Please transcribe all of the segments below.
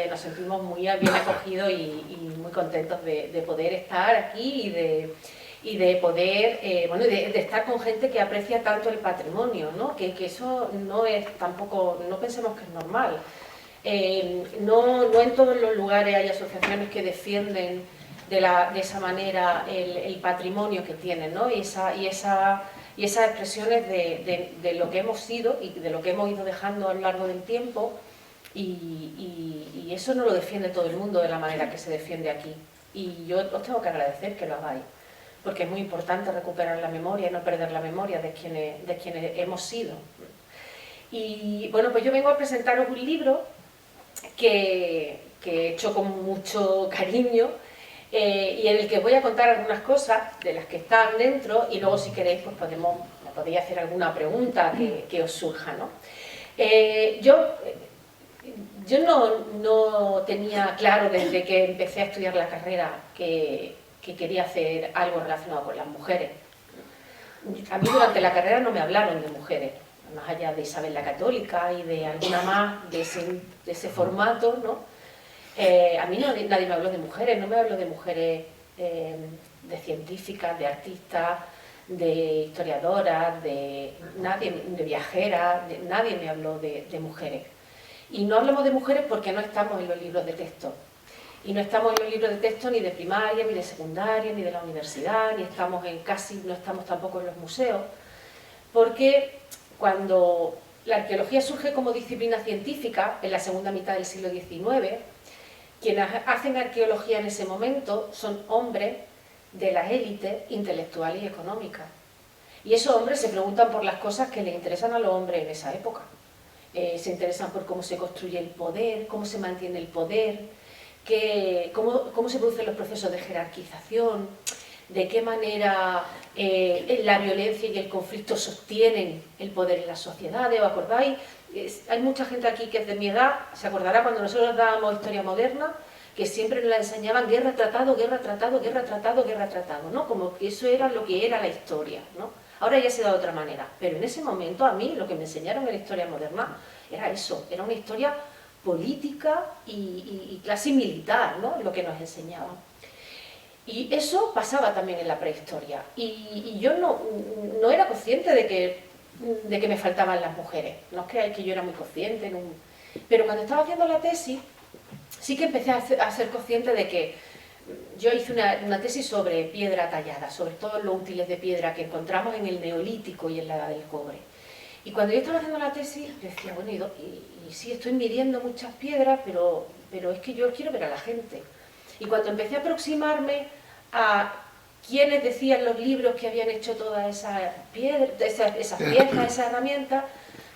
nos sentimos muy bien acogidos y muy contentos de poder estar aquí y de poder, bueno, de estar con gente que aprecia tanto el patrimonio, ¿no? Que eso no es tampoco, no pensemos que es normal. No en todos los lugares hay asociaciones que defienden de esa manera el patrimonio que tienen, ¿no? Y esas expresiones de lo que hemos sido y de lo que hemos ido dejando a lo largo del tiempo, y eso no lo defiende todo el mundo de la manera que se defiende aquí. Y yo os tengo que agradecer que lo hagáis, porque es muy importante recuperar la memoria y no perder la memoria de quienes hemos sido. Y bueno, pues yo vengo a presentaros un libro que he hecho con mucho cariño, y en el que voy a contar algunas cosas de las que están dentro, y luego si queréis pues me podéis hacer alguna pregunta que os surja, ¿no? Yo no tenía claro desde que empecé a estudiar la carrera que quería hacer algo relacionado con las mujeres. A mí durante la carrera no me hablaron de mujeres, más allá de Isabel la Católica y de alguna más de ese formato, ¿no? A mí nadie me habló de mujeres, no me habló de mujeres, de científicas, de artistas, de historiadoras, de viajeras, nadie me habló de mujeres. Y no hablamos de mujeres porque no estamos en los libros de texto. Y no estamos en los libros de texto ni de primaria, ni de secundaria, ni de la universidad, no estamos tampoco en los museos, porque cuando la arqueología surge como disciplina científica en la segunda mitad del siglo XIX, quienes hacen arqueología en ese momento son hombres de las élites intelectuales y económicas. Y esos hombres se preguntan por las cosas que les interesan a los hombres en esa época. Se interesan por cómo se construye el poder, cómo se mantiene el poder, cómo se producen los procesos de jerarquización, de qué manera la violencia y el conflicto sostienen el poder en las sociedades. ¿Os acordáis? Hay mucha gente aquí que es de mi edad, se acordará cuando nosotros dábamos historia moderna, que siempre nos la enseñaban guerra, tratado, guerra, tratado, guerra, tratado, guerra, tratado, ¿no? Como que eso era lo que era la historia, ¿no? Ahora ya se da de otra manera, pero en ese momento a mí lo que me enseñaron en la historia moderna era eso, era una historia política y casi militar, ¿no? Lo que nos enseñaban. Y eso pasaba también en la prehistoria, y yo no era consciente de que me faltaban las mujeres. No os creáis que yo era muy consciente, pero cuando estaba haciendo la tesis sí que empecé a ser consciente de que yo hice una tesis sobre piedra tallada, sobre todos los útiles de piedra que encontramos en el Neolítico y en la Edad del Cobre. Y cuando yo estaba haciendo la tesis, yo decía, bueno, y sí, estoy midiendo muchas piedras, pero es que yo quiero ver a la gente. Y cuando empecé a aproximarme a quienes decían los libros que habían hecho todas esas piezas, esas herramientas,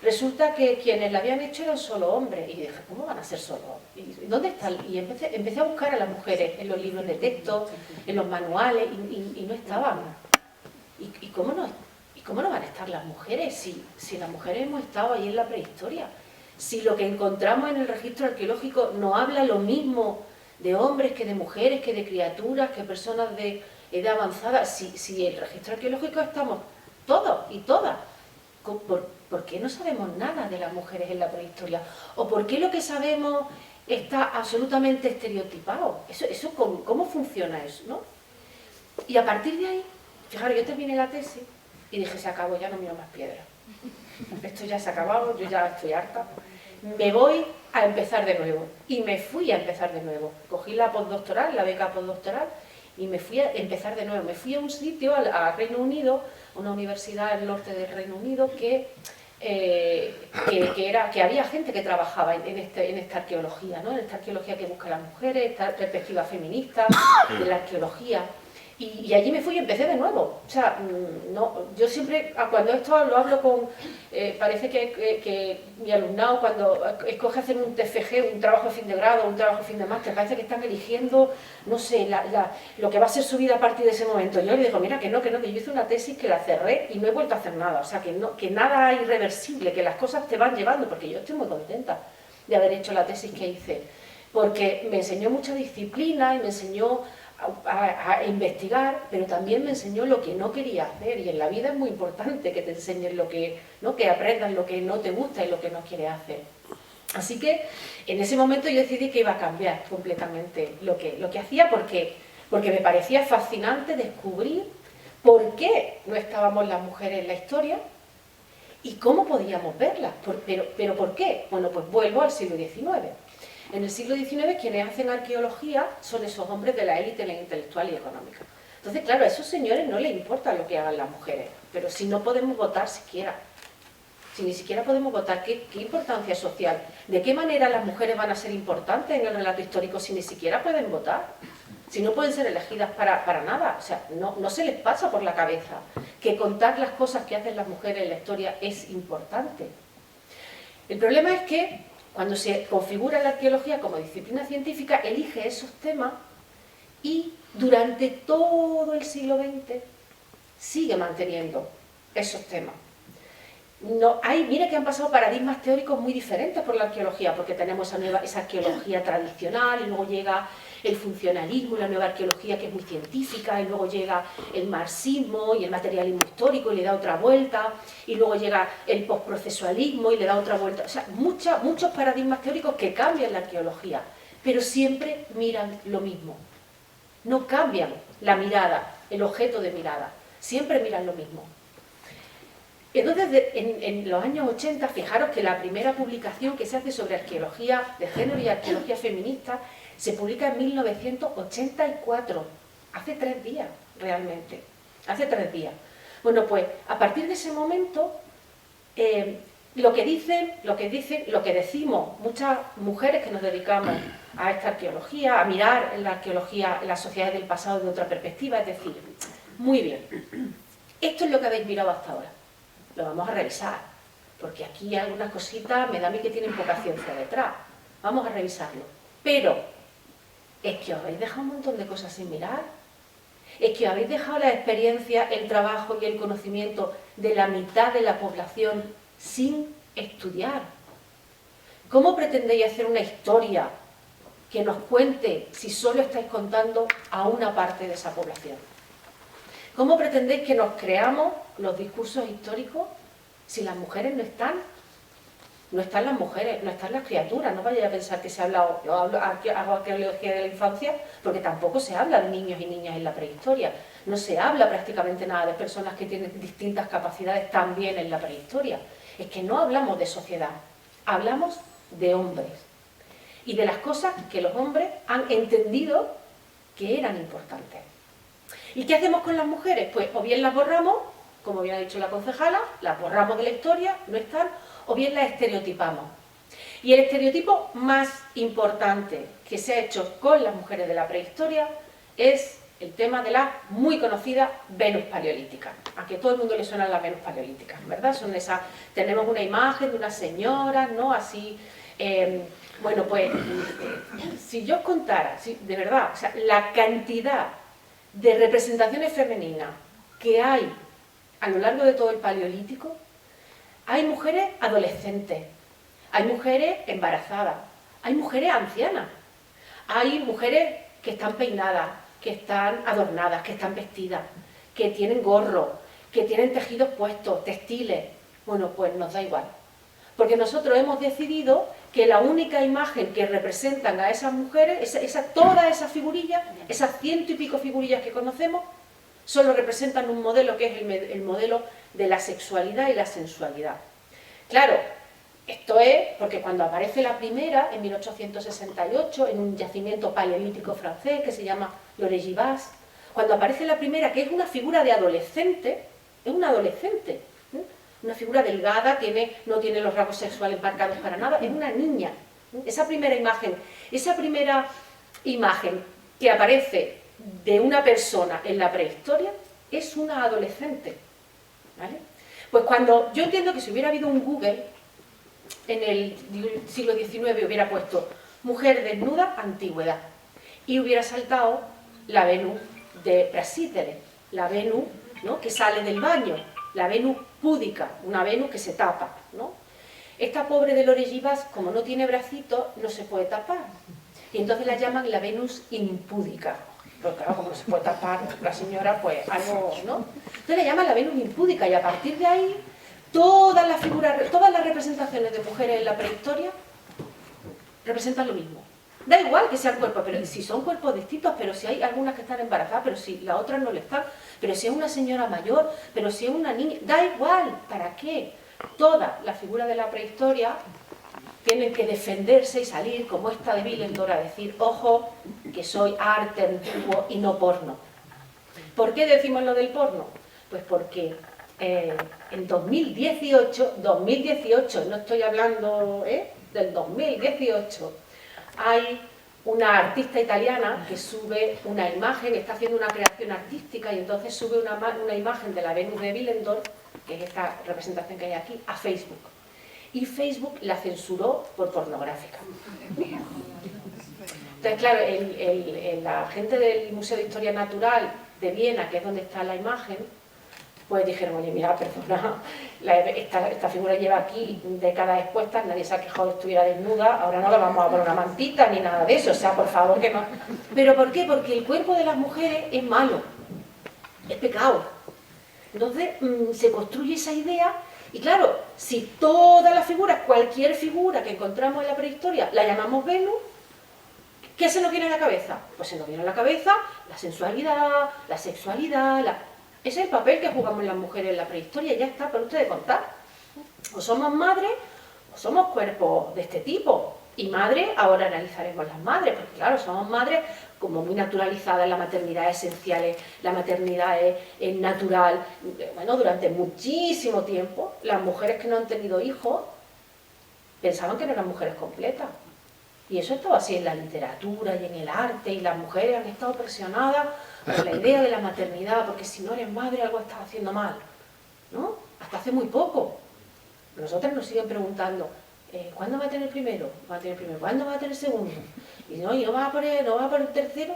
resulta que quienes la habían hecho eran solo hombres. Y dije, ¿cómo van a ser solo hombres? ¿Y dónde están? Y empecé a buscar a las mujeres en los libros de texto, en los manuales, y no estaban. ¿Y cómo no van a estar las mujeres si las mujeres hemos estado ahí en la prehistoria? Si lo que encontramos en el registro arqueológico no habla lo mismo de hombres que de mujeres, que de criaturas, que personas de edad avanzada, si el registro arqueológico estamos todos y todas, ¿por qué no sabemos nada de las mujeres en la prehistoria? ¿O por qué lo que sabemos está absolutamente estereotipado? ¿Cómo funciona eso, no? Y a partir de ahí, fijaros, yo terminé la tesis y dije, se acabó, ya no miro más piedras. Esto ya se ha acabado, yo ya estoy harta. Me voy a empezar de nuevo. Y me fui a empezar de nuevo. Cogí la postdoctoral, la beca postdoctoral, y me fui a empezar de nuevo. Me fui a un sitio, a Reino Unido, una universidad del norte del Reino Unido, que había gente que trabajaba en esta arqueología, ¿no? En esta arqueología que busca a las mujeres, esta perspectiva feminista de la arqueología. Y allí me fui y empecé de nuevo. O sea, yo siempre, cuando esto lo hablo con... parece que mi alumnado, cuando escoge hacer un TFG, un trabajo de fin de grado, un trabajo de fin de máster, parece que están eligiendo, no sé, lo que va a ser su vida a partir de ese momento. Yo le digo, mira, que yo hice una tesis que la cerré y no he vuelto a hacer nada. O sea, que nada es irreversible, que las cosas te van llevando, porque yo estoy muy contenta de haber hecho la tesis que hice. Porque me enseñó mucha disciplina y me enseñó a investigar, pero también me enseñó lo que no quería hacer, y en la vida es muy importante que te enseñen lo que, ¿no? Que aprendas lo que no te gusta y lo que no quieres hacer. Así que en ese momento yo decidí que iba a cambiar completamente lo que hacía, porque me parecía fascinante descubrir por qué no estábamos las mujeres en la historia y cómo podíamos verlas. Pero ¿por qué? Bueno, pues vuelvo al siglo XIX. En el siglo XIX quienes hacen arqueología son esos hombres de la élite intelectual y económica. Entonces, claro, a esos señores no les importa lo que hagan las mujeres, pero si no podemos votar siquiera, si ni siquiera podemos votar, ¿qué importancia social? ¿De qué manera las mujeres van a ser importantes en el relato histórico si ni siquiera pueden votar? Si no pueden ser elegidas para nada, o sea, no se les pasa por la cabeza que contar las cosas que hacen las mujeres en la historia es importante. El problema es que cuando se configura la arqueología como disciplina científica, elige esos temas y durante todo el siglo XX sigue manteniendo esos temas. Mira que han pasado paradigmas teóricos muy diferentes por la arqueología, porque tenemos esa arqueología tradicional, y luego llega el funcionalismo, la nueva arqueología que es muy científica, y luego llega el marxismo y el materialismo histórico y le da otra vuelta, y luego llega el postprocesualismo y le da otra vuelta. O sea, muchos paradigmas teóricos que cambian la arqueología, pero siempre miran lo mismo. No cambian la mirada, el objeto de mirada, siempre miran lo mismo. Entonces, en los años 80, fijaros que la primera publicación que se hace sobre arqueología de género y arqueología feminista se publica en 1984, hace 3 días, realmente, hace 3 días. Bueno, pues, a partir de ese momento, lo que decimos muchas mujeres que nos dedicamos a esta arqueología, a mirar en la arqueología, en las sociedades del pasado de otra perspectiva, es decir, muy bien, esto es lo que habéis mirado hasta ahora. Lo vamos a revisar, porque aquí hay algunas cositas, me da a mí que tienen poca ciencia detrás. Vamos a revisarlo. Pero, ¿es que os habéis dejado un montón de cosas sin mirar? ¿Es que os habéis dejado la experiencia, el trabajo y el conocimiento de la mitad de la población sin estudiar? ¿Cómo pretendéis hacer una historia que nos cuente si solo estáis contando a una parte de esa población? ¿Cómo pretendéis que nos creamos los discursos históricos si las mujeres no están? No están las mujeres, no están las criaturas. No vayáis a pensar que se ha hablado, yo hago arqueología de la infancia, porque tampoco se habla de niños y niñas en la prehistoria. No se habla prácticamente nada de personas que tienen distintas capacidades también en la prehistoria. Es que no hablamos de sociedad, hablamos de hombres. Y de las cosas que los hombres han entendido que eran importantes. ¿Y qué hacemos con las mujeres? Pues o bien las borramos, como bien ha dicho la concejala, las borramos de la historia, no están, o bien las estereotipamos. Y el estereotipo más importante que se ha hecho con las mujeres de la prehistoria es el tema de la muy conocida Venus paleolítica. A que todo el mundo le suenan las Venus paleolíticas, ¿verdad? Tenemos una imagen de una señora, ¿no? Así, bueno, pues, si yo os contara, de verdad, o sea, la cantidad de representaciones femeninas que hay a lo largo de todo el Paleolítico, hay mujeres adolescentes, hay mujeres embarazadas, hay mujeres ancianas, hay mujeres que están peinadas, que están adornadas, que están vestidas, que tienen gorro, que tienen tejidos puestos, textiles. Bueno, pues nos da igual, porque nosotros hemos decidido que la única imagen que representan a esas mujeres, todas esas figurillas, esas 100 y pico figurillas que conocemos, solo representan un modelo que es el modelo de la sexualidad y la sensualidad. Claro, esto es porque cuando aparece la primera, en 1868, en un yacimiento paleolítico francés que se llama l'Oregivasse, cuando aparece la primera, que es una figura de adolescente, es una adolescente, una figura delgada, no tiene los rasgos sexuales marcados para nada, es una niña. Esa primera imagen que aparece de una persona en la prehistoria es una adolescente, ¿vale? Pues cuando yo entiendo que si hubiera habido un Google en el siglo XIX hubiera puesto mujer desnuda, antigüedad, y hubiera saltado la Venus de Praxíteles, la Venus, ¿no?, que sale del baño, la Venus púdica, una Venus que se tapa, ¿no? Esta pobre de l'Oregivasse, como no tiene bracitos, no se puede tapar. Y entonces la llaman la Venus impúdica. Pero claro, como no se puede tapar la señora, pues algo, ¿no? Entonces la llaman la Venus impúdica y a partir de ahí todas las representaciones de mujeres en la prehistoria representan lo mismo. Da igual que sean cuerpos, pero si son cuerpos distintos, pero si hay algunas que están embarazadas, pero si la otra no le están, pero si es una señora mayor, pero si es una niña, da igual, ¿para qué? Todas las figuras de la prehistoria tienen que defenderse y salir como esta de Willendorf a decir, ojo, que soy arte antiguo y no porno. ¿Por qué decimos lo del porno? Pues porque en 2018, no estoy hablando del 2018, hay una artista italiana que sube una imagen, está haciendo una creación artística y entonces sube una imagen de la Venus de Willendorf, que es esta representación que hay aquí, a Facebook. Y Facebook la censuró por pornográfica. Entonces, claro, la gente del Museo de Historia Natural de Viena, que es donde está la imagen, pues dijeron, oye, mira, perdona, esta figura lleva aquí décadas expuestas, nadie se ha quejado de que estuviera desnuda, ahora no le vamos a poner una mantita ni nada de eso, o sea, por favor, que no. ¿Pero por qué? Porque el cuerpo de las mujeres es malo, es pecado. Entonces, se construye esa idea, y claro, si todas las figuras, cualquier figura que encontramos en la prehistoria, la llamamos Venus, ¿qué se nos viene a la cabeza? Pues se nos viene a la cabeza la sensualidad, la sexualidad, ese es el papel que jugamos las mujeres en la prehistoria, ya está, para ustedes contar. O somos madres, o somos cuerpos de este tipo. Y madre, ahora analizaremos las madres, porque claro, somos madres como muy naturalizadas, la maternidad es esencial, la maternidad es natural. Bueno, durante muchísimo tiempo, las mujeres que no han tenido hijos pensaban que no eran mujeres completas. Y eso estaba así en la literatura y en el arte, y las mujeres han estado presionadas por la idea de la maternidad, porque si no eres madre algo estás haciendo mal, ¿no? Hasta hace muy poco. Nosotras nos siguen preguntando, ¿cuándo va a tener primero? ¿Va a tener primero? ¿Cuándo va a tener segundo? Y no va a poner tercero.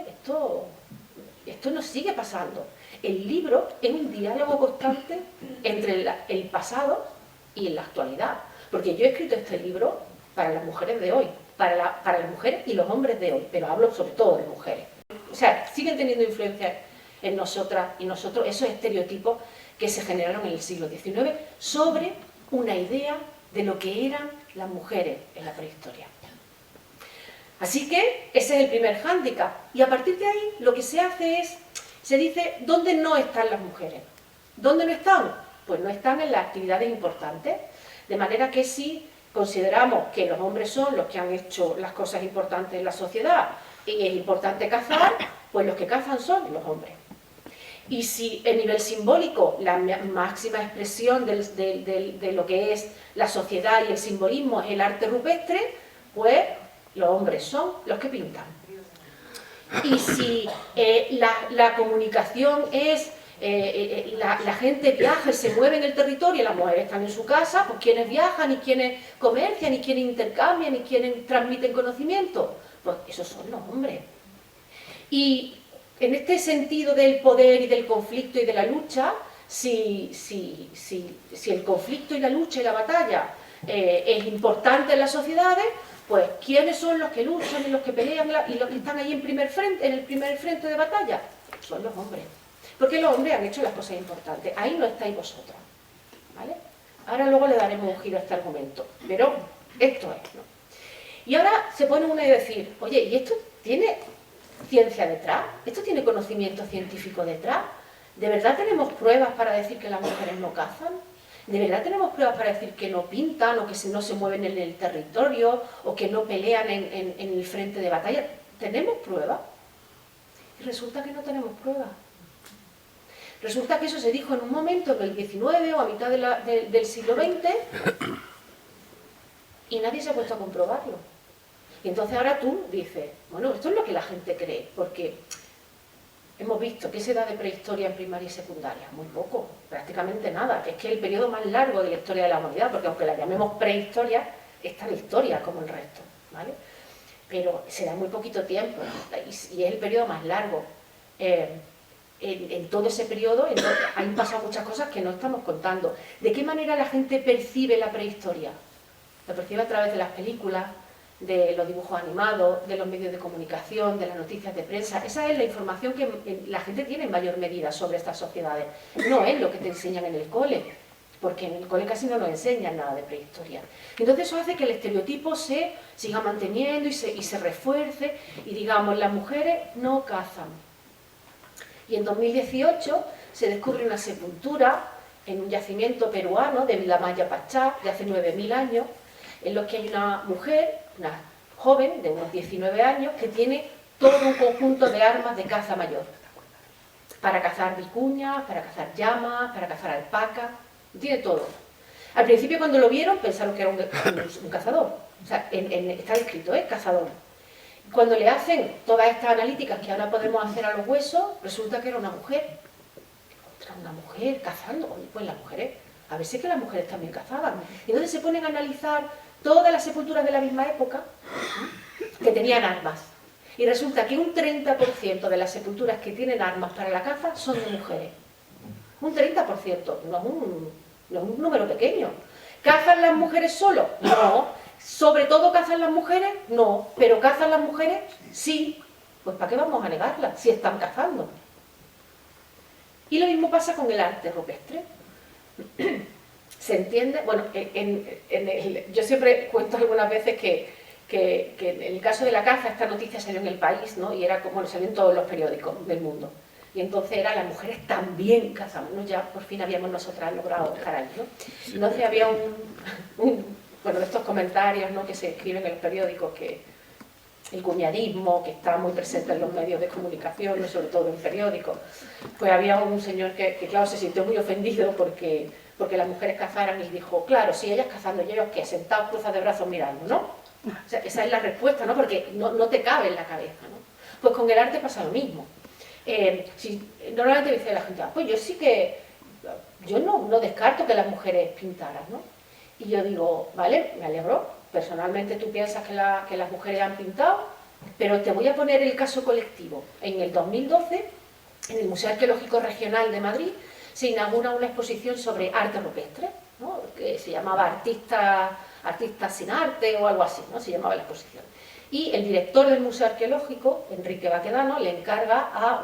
Esto nos sigue pasando. El libro es un diálogo constante entre el pasado y la actualidad. Porque yo he escrito este libro para las mujeres de hoy, para las mujeres y los hombres de hoy, pero hablo sobre todo de mujeres. O sea, siguen teniendo influencia en nosotras y nosotros esos estereotipos que se generaron en el siglo XIX sobre una idea de lo que eran las mujeres en la prehistoria. Así que ese es el primer hándicap. Y a partir de ahí lo que se hace es, se dice, ¿dónde no están las mujeres? ¿Dónde no están? Pues no están en las actividades importantes. De manera que si consideramos que los hombres son los que han hecho las cosas importantes en la sociedad y es importante cazar, pues los que cazan son los hombres. Y si a nivel simbólico la máxima expresión de lo que es la sociedad y el simbolismo es el arte rupestre, pues los hombres son los que pintan. Y si la comunicación es, la gente viaja y se mueve en el territorio y las mujeres están en su casa, pues quienes viajan y quienes comercian y quienes intercambian y quienes transmiten conocimiento, pues esos son los hombres. Y en este sentido del poder y del conflicto y de la lucha, si el conflicto y la lucha y la batalla es importante en las sociedades, pues ¿quiénes son los que luchan y los que pelean y los que están ahí en el primer frente de batalla? Son los hombres. Porque los hombres han hecho las cosas importantes. Ahí no estáis vosotras, ¿vale? Ahora luego le daremos un giro a este argumento. Pero esto es, ¿no? Y ahora se pone uno a decir, oye, ¿y esto tiene ciencia detrás? ¿Esto tiene conocimiento científico detrás? ¿De verdad tenemos pruebas para decir que las mujeres no cazan? ¿De verdad tenemos pruebas para decir que no pintan o que no se mueven en el territorio o que no pelean en el frente de batalla? ¿Tenemos pruebas? Y resulta que no tenemos pruebas. Resulta que eso se dijo en un momento, en el XIX o a mitad del siglo XX, y nadie se ha puesto a comprobarlo. Y entonces ahora tú dices, bueno, esto es lo que la gente cree, porque hemos visto que se da de prehistoria en primaria y secundaria, muy poco, prácticamente nada. Es que es el periodo más largo de la historia de la humanidad, porque aunque la llamemos prehistoria, es tan historia como el resto, ¿vale? Pero se da muy poquito tiempo, y es el periodo más largo. En todo ese periodo han pasado muchas cosas que no estamos contando. ¿De qué manera la gente percibe la prehistoria? La percibe a través de las películas, de los dibujos animados, de los medios de comunicación, de las noticias de prensa. Esa es la información que la gente tiene en mayor medida sobre estas sociedades. No es lo que te enseñan en el cole. porque en el cole casi no nos enseñan nada de prehistoria. Entonces eso hace que el estereotipo se siga manteniendo y se refuerce, y digamos, las mujeres no cazan. Y en 2018 se descubre una sepultura en un yacimiento peruano de Vilamaya Pachá, de hace 9.000 años, en los que hay una mujer, una joven de unos 19 años, que tiene todo un conjunto de armas de caza mayor, para cazar vicuñas, para cazar llamas, para cazar alpacas, tiene todo. Al principio, cuando lo vieron, pensaron que era un cazador, o sea, está escrito, cazador. Cuando le hacen todas estas analíticas que ahora podemos hacer a los huesos, resulta que era una mujer. Otra, una mujer cazando. Oye, pues las mujeres, a ver si es que las mujeres también cazaban. Y entonces se ponen a analizar todas las sepulturas de la misma época que tenían armas. Y resulta que un 30% de las sepulturas que tienen armas para la caza son de mujeres. Un 30%, no es un número pequeño. ¿Cazan las mujeres solo? No. ¿Sobre todo cazan las mujeres? No. ¿Pero cazan las mujeres? Sí. Pues ¿para qué vamos a negarlas si están cazando? Y lo mismo pasa con el arte rupestre. ¿Se entiende? Bueno, yo siempre cuento algunas veces que en el caso de la caza, esta noticia salió en El País, ¿no? Y era como, bueno, salió en todos los periódicos del mundo. Y entonces era, las mujeres también cazamos, ¿no? Ya por fin habíamos nosotras logrado estar ahí, ¿no? Entonces había bueno, de estos comentarios, ¿no?, que se escriben en los periódicos, que el cuñadismo, que está muy presente en los medios de comunicación, ¿no?, sobre todo en periódicos, pues había un señor que claro, se sintió muy ofendido porque las mujeres cazaran, y dijo, claro, si ellas cazando, y ellos que sentados cruzas de brazos mirando, ¿no? O sea, esa es la respuesta, ¿no? Porque no te cabe en la cabeza, ¿no? Pues con el arte pasa lo mismo. Normalmente dice la gente, pues yo sí que, yo no descarto que las mujeres pintaran, ¿no? Y yo digo, vale, me alegro, personalmente tú piensas que las mujeres han pintado, pero te voy a poner el caso colectivo. En el 2012, en el Museo Arqueológico Regional de Madrid, se inaugura una exposición sobre arte rupestre, ¿no?, que se llamaba Artistas sin arte o algo así, ¿no?, se llamaba la exposición. Y el director del Museo Arqueológico, Enrique Baquedano, le encarga a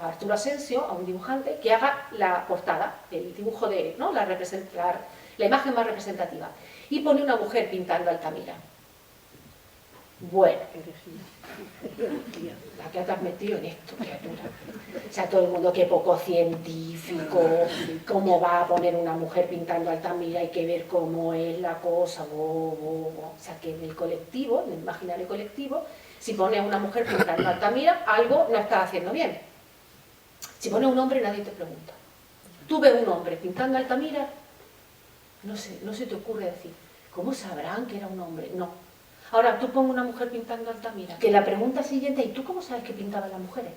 Arturo Asensio, a un dibujante, que haga la portada, el dibujo de, ¿no?, la imagen más representativa. Y pone una mujer pintando Altamira. Bueno, ¿a qué te has metido en esto, criatura? O sea, todo el mundo, qué poco científico, cómo va a poner una mujer pintando Altamira, hay que ver cómo es la cosa, O sea, que en el colectivo, en el imaginario colectivo, si pone a una mujer pintando Altamira, algo no está haciendo bien. Si pone a un hombre, nadie te pregunta. Tú ves un hombre pintando Altamira, no se te ocurre decir, ¿cómo sabrán que era un hombre? No. Ahora, tú pones una mujer pintando Altamira, que la pregunta siguiente, ¿y tú cómo sabes que pintaban las mujeres?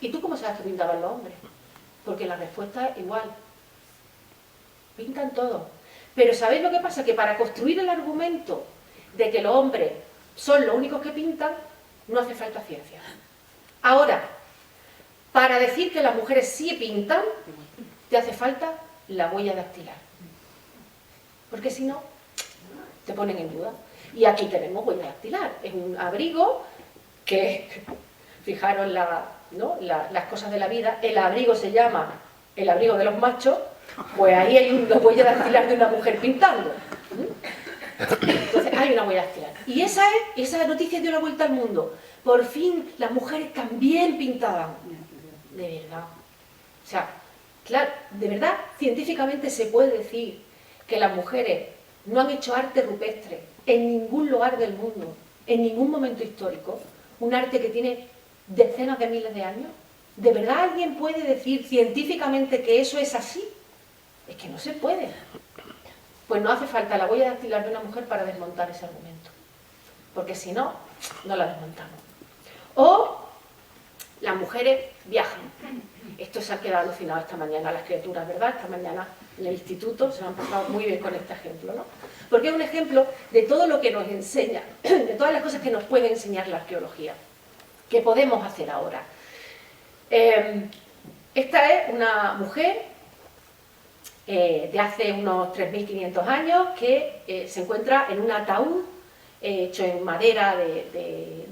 ¿Y tú cómo sabes que pintaban los hombres? Porque la respuesta es igual. Pintan todo. Pero ¿sabéis lo que pasa? Que para construir el argumento de que los hombres son los únicos que pintan, no hace falta ciencia. Ahora, para decir que las mujeres sí pintan, te hace falta la huella dactilar. Porque si no, te ponen en duda. Y aquí tenemos huella dactilar. Es un abrigo que, fijaros las cosas de la vida, el abrigo se llama el abrigo de los machos, pues ahí hay una huella dactilar de una mujer pintando. Entonces hay una huella dactilar. Y esa noticia dio la vuelta al mundo. Por fin las mujeres también pintaban. De verdad. O sea, claro, de verdad, científicamente se puede decir que las mujeres no han hecho arte rupestre en ningún lugar del mundo, en ningún momento histórico, un arte que tiene decenas de miles de años. ¿De verdad alguien puede decir científicamente que eso es así? Es que no se puede. Pues no hace falta la huella dactilar de una mujer para desmontar ese argumento, porque si no, no la desmontamos. O las mujeres viajan. Esto se ha quedado alucinado esta mañana las criaturas, ¿verdad? Esta mañana en el instituto se lo han pasado muy bien con este ejemplo, ¿no? Porque es un ejemplo de todo lo que nos enseña, de todas las cosas que nos puede enseñar la arqueología, que podemos hacer ahora. Esta es una mujer de hace unos 3.500 años que se encuentra en un ataúd hecho en madera,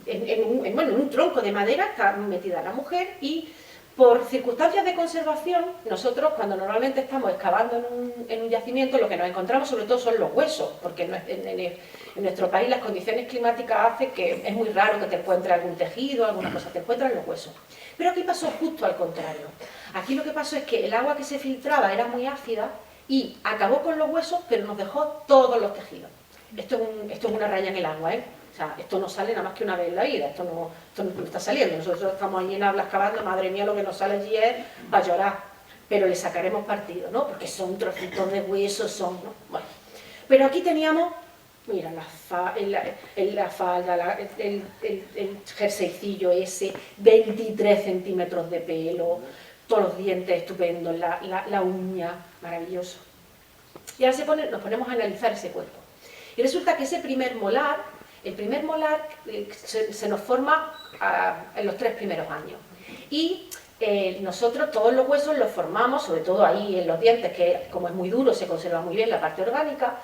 en un tronco de madera, está metida la mujer y Por circunstancias de conservación, nosotros cuando normalmente estamos excavando en un yacimiento, lo que nos encontramos sobre todo son los huesos, porque en nuestro país las condiciones climáticas hacen que es muy raro que te encuentres algún tejido, alguna cosa, te encuentras los huesos. Pero aquí pasó justo al contrario. Aquí lo que pasó es que el agua que se filtraba era muy ácida y acabó con los huesos, pero nos dejó todos los tejidos. Esto es una raya en el agua, ¿eh? O sea, esto no sale nada más que una vez en la vida, esto no está saliendo. Nosotros estamos allí en Hablas cavando, madre mía, lo que nos sale allí es para llorar. Pero le sacaremos partido, ¿no? Porque son trocitos de huesos, son, ¿no? Bueno, pero aquí teníamos, mira, la falda, el jerseycillo ese, 23 centímetros de pelo, todos los dientes estupendos, la uña, maravilloso. Y ahora nos ponemos a analizar ese cuerpo. Y resulta que ese primer molar, el primer molar se nos forma en los 3 primeros años. Y nosotros todos los huesos los formamos, sobre todo ahí en los dientes, que como es muy duro, se conserva muy bien la parte orgánica,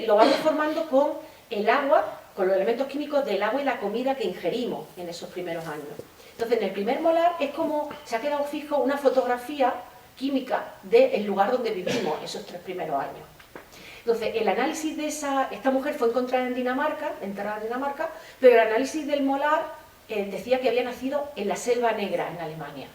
lo vamos formando con el agua, con los elementos químicos del agua y la comida que ingerimos en esos primeros años. Entonces, en el primer molar es como se ha quedado fijo una fotografía química del lugar donde vivimos esos 3 primeros años. Entonces, el análisis de esta mujer fue encontrada en Dinamarca, enterrada en Dinamarca, pero el análisis del molar decía que había nacido en la Selva Negra, en Alemania.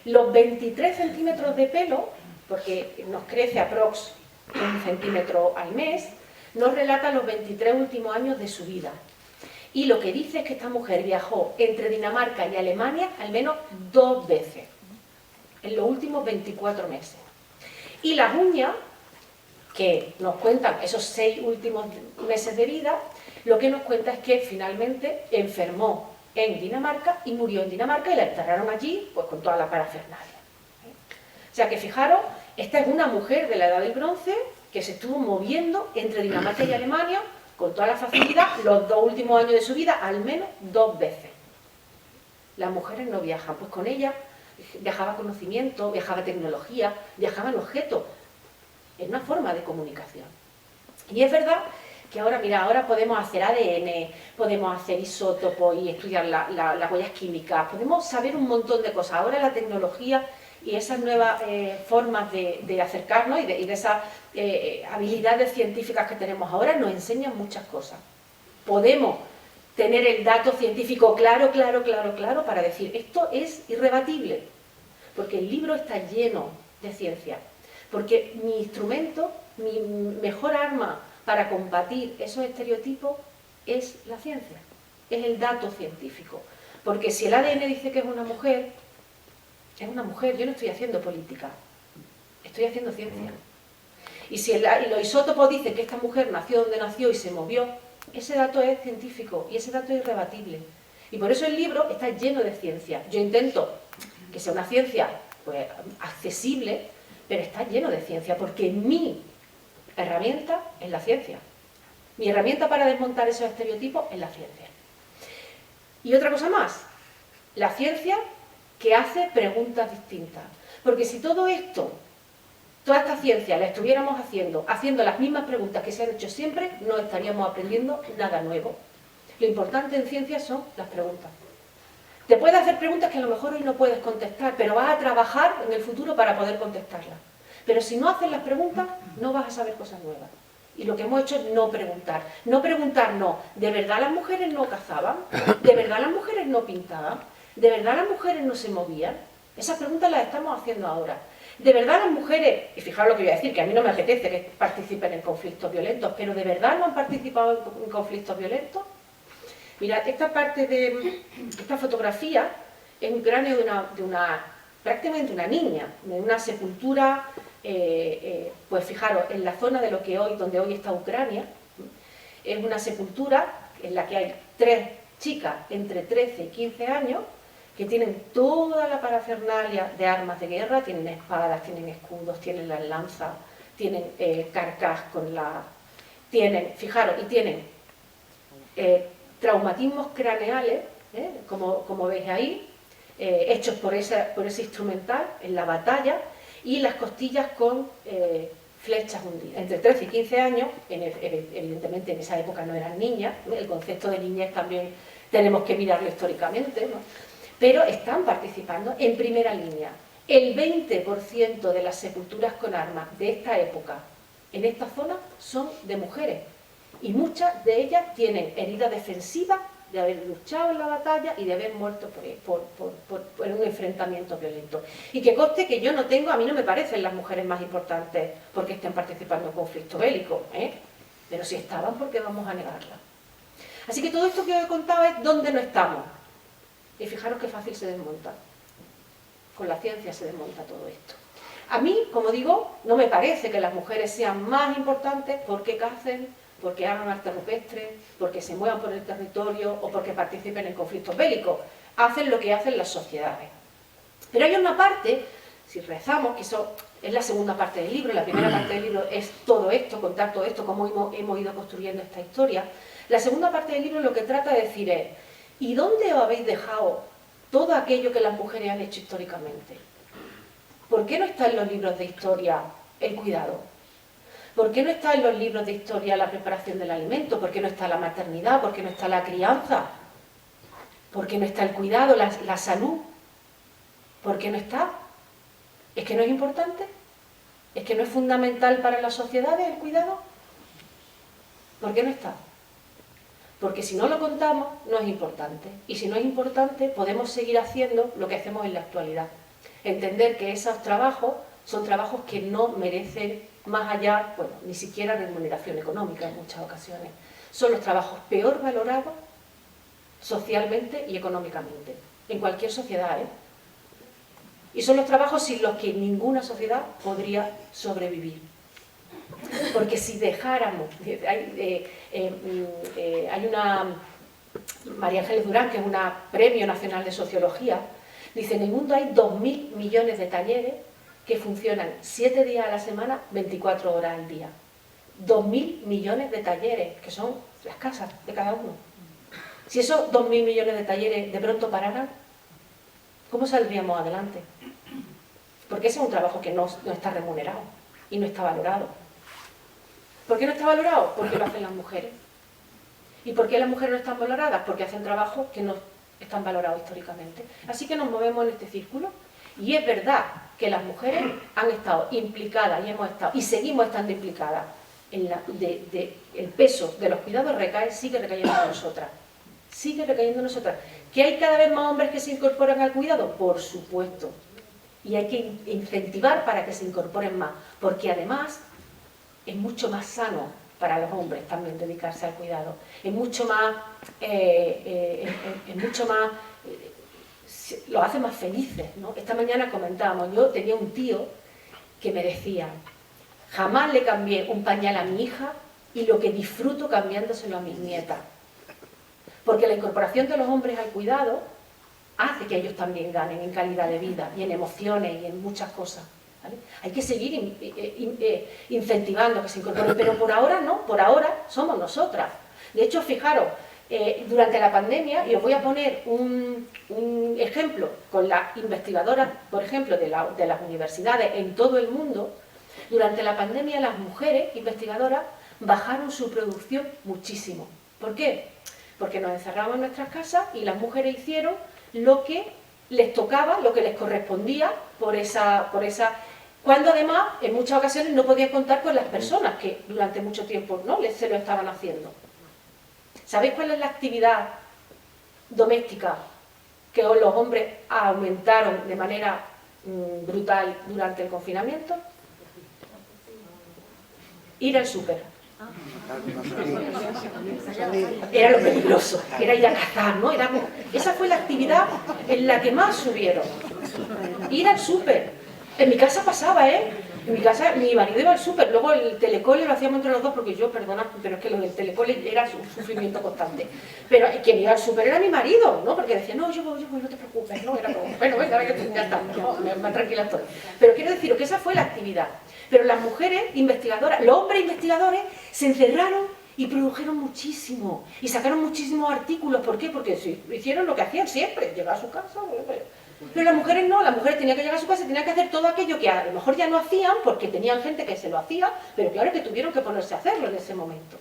Los 23 centímetros de pelo, porque nos crece aprox 1 centímetro al mes, nos relata los 23 últimos años de su vida. Y lo que dice es que esta mujer viajó entre Dinamarca y Alemania al menos 2 veces, en los últimos 24 meses. Y las uñas, que nos cuentan esos 6 últimos meses de vida, lo que nos cuenta es que finalmente enfermó en Dinamarca y murió en Dinamarca y la enterraron allí pues con toda la parafernalia. O sea que fijaros, esta es una mujer de la Edad del Bronce que se estuvo moviendo entre Dinamarca y Alemania con toda la facilidad los 2 últimos años de su vida, al menos 2 veces. Las mujeres no viajan, pues con ella viajaba conocimiento, viajaba tecnología, viajaban objetos. Es una forma de comunicación. Y es verdad que ahora, mira, ahora podemos hacer ADN, podemos hacer isótopos y estudiar las huellas químicas, podemos saber un montón de cosas. Ahora la tecnología y esas nuevas formas de acercarnos y de esas habilidades científicas que tenemos ahora nos enseñan muchas cosas. Podemos tener el dato científico claro para decir esto es irrebatible, porque el libro está lleno de ciencia. Porque mi instrumento, mi mejor arma para combatir esos estereotipos es la ciencia, es el dato científico. Porque si el ADN dice que es una mujer, yo no estoy haciendo política, estoy haciendo ciencia. Y si los isótopos dicen que esta mujer nació donde nació y se movió, ese dato es científico y ese dato es irrebatible. Y por eso el libro está lleno de ciencia. Yo intento que sea una ciencia pues, accesible, pero está lleno de ciencia, porque mi herramienta es la ciencia. Mi herramienta para desmontar esos estereotipos es la ciencia. Y otra cosa más, la ciencia que hace preguntas distintas. Porque si todo esto, toda esta ciencia la estuviéramos haciendo las mismas preguntas que se han hecho siempre, no estaríamos aprendiendo nada nuevo. Lo importante en ciencia son las preguntas. Te puedes hacer preguntas que a lo mejor hoy no puedes contestar, pero vas a trabajar en el futuro para poder contestarlas. Pero si no haces las preguntas, no vas a saber cosas nuevas. Y lo que hemos hecho es no preguntar. No preguntar, no. ¿De verdad las mujeres no cazaban? ¿De verdad las mujeres no pintaban? ¿De verdad las mujeres no se movían? Esas preguntas las estamos haciendo ahora. ¿De verdad las mujeres, y fijaros lo que voy a decir, que a mí no me apetece que participen en conflictos violentos, pero ¿de verdad no han participado en conflictos violentos? Mirad, esta parte de esta fotografía es un cráneo de prácticamente una niña, de una sepultura, pues fijaros, en la zona de donde hoy está Ucrania, es una sepultura en la que hay 3 chicas entre 13 y 15 años que tienen toda la parafernalia de armas de guerra, tienen espadas, tienen escudos, tienen las lanzas, tienen carcas fijaros, y tienen traumatismos craneales, como veis ahí, hechos por ese instrumental en la batalla, y las costillas con flechas hundidas. Entre 13 y 15 años, evidentemente en esa época no eran niñas, ¿no? El concepto de niñez también tenemos que mirarlo históricamente, ¿no? pero están participando en primera línea. El 20% de las sepulturas con armas de esta época en esta zona son de mujeres y muchas de ellas tienen heridas defensivas de haber luchado en la batalla y de haber muerto por un enfrentamiento violento. Y que conste que yo no tengo, a mí no me parecen las mujeres más importantes porque estén participando en conflicto bélico, pero si estaban, ¿por qué vamos a negarla? Así que todo esto que os he contado es dónde no estamos. Y fijaros qué fácil se desmonta. Con la ciencia se desmonta todo esto. A mí, como digo, no me parece que las mujeres sean más importantes porque cacen, porque hagan arte rupestre, porque se muevan por el territorio o porque participen en conflictos bélicos. Hacen lo que hacen las sociedades. Pero hay una parte, si rezamos, que eso es la segunda parte del libro, la primera parte del libro es todo esto, contar todo esto, cómo hemos ido construyendo esta historia. La segunda parte del libro lo que trata de decir es, ¿y dónde os habéis dejado todo aquello que las mujeres han hecho históricamente? ¿Por qué no está en los libros de historia el cuidado? ¿Por qué no está en los libros de historia la preparación del alimento? ¿Por qué no está la maternidad? ¿Por qué no está la crianza? ¿Por qué no está el cuidado, la salud? ¿Por qué no está? ¿Es que no es importante? ¿Es que no es fundamental para las sociedades el cuidado? ¿Por qué no está? Porque si no lo contamos, no es importante. Y si no es importante, podemos seguir haciendo lo que hacemos en la actualidad. Entender que esos trabajos son trabajos que no merecen más allá, bueno, ni siquiera remuneración económica en muchas ocasiones. Son los trabajos peor valorados socialmente y económicamente, en cualquier sociedad, Y son los trabajos sin los que ninguna sociedad podría sobrevivir. Porque si dejáramos, hay una, María Ángeles Durán, que es una Premio Nacional de Sociología, dice, en el mundo hay 2.000 millones de talleres que funcionan 7 días a la semana, 24 horas al día. 2.000 millones de talleres, que son las casas de cada uno. Si esos 2.000 millones de talleres de pronto pararan, ¿cómo saldríamos adelante? Porque ese es un trabajo que no está remunerado y no está valorado. ¿Por qué no está valorado? Porque lo hacen las mujeres. ¿Y por qué las mujeres no están valoradas? Porque hacen trabajos que no están valorados históricamente. Así que nos movemos en este círculo. Y es verdad que las mujeres han estado implicadas y seguimos estando implicadas en el peso de los cuidados sigue recayendo en nosotras. Sigue recayendo en nosotras. ¿Que hay cada vez más hombres que se incorporan al cuidado? Por supuesto. Y hay que incentivar para que se incorporen más. Porque además es mucho más sano para los hombres también dedicarse al cuidado. Es mucho más... los hace más felices, ¿no? Esta mañana comentábamos, yo tenía un tío que me decía, jamás le cambié un pañal a mi hija y lo que disfruto cambiándoselo a mis nietas. Porque la incorporación de los hombres al cuidado hace que ellos también ganen en calidad de vida y en emociones y en muchas cosas, ¿vale? Hay que seguir incentivando que se incorporen, pero por ahora no, por ahora somos nosotras. De hecho, fijaros, durante la pandemia, y os voy a poner un ejemplo con las investigadoras, por ejemplo, de las universidades en todo el mundo. Durante la pandemia las mujeres investigadoras bajaron su producción muchísimo. ¿Por qué? Porque nos encerramos en nuestras casas y las mujeres hicieron lo que les tocaba, lo que les correspondía por esa cuando además en muchas ocasiones no podían contar con las personas que durante mucho tiempo no se lo estaban haciendo. ¿Sabéis cuál es la actividad doméstica que los hombres aumentaron de manera brutal durante el confinamiento? Ir al súper. Era lo peligroso, era ir a cazar, ¿no? Esa fue la actividad en la que más subieron. Ir al súper. En mi casa pasaba, En mi casa, mi marido iba al súper, luego el telecole lo hacíamos entre los dos, porque yo, perdona, pero es que lo del telecole era un sufrimiento constante. Pero quien iba al súper era mi marido, ¿no? Porque decía, no, yo voy, no te preocupes, ¿no? Era como, bueno, venga, ya está, no, más tranquila estoy. Pero quiero deciros que esa fue la actividad. Pero las mujeres investigadoras, los hombres investigadores, se encerraron y produjeron muchísimo. Y sacaron muchísimos artículos. ¿Por qué? Porque hicieron lo que hacían siempre, llegar a su casa, pero las mujeres no, las mujeres tenían que llegar a su casa y tenían que hacer todo aquello que a lo mejor ya no hacían porque tenían gente que se lo hacía, pero claro que tuvieron que ponerse a hacerlo en ese momento.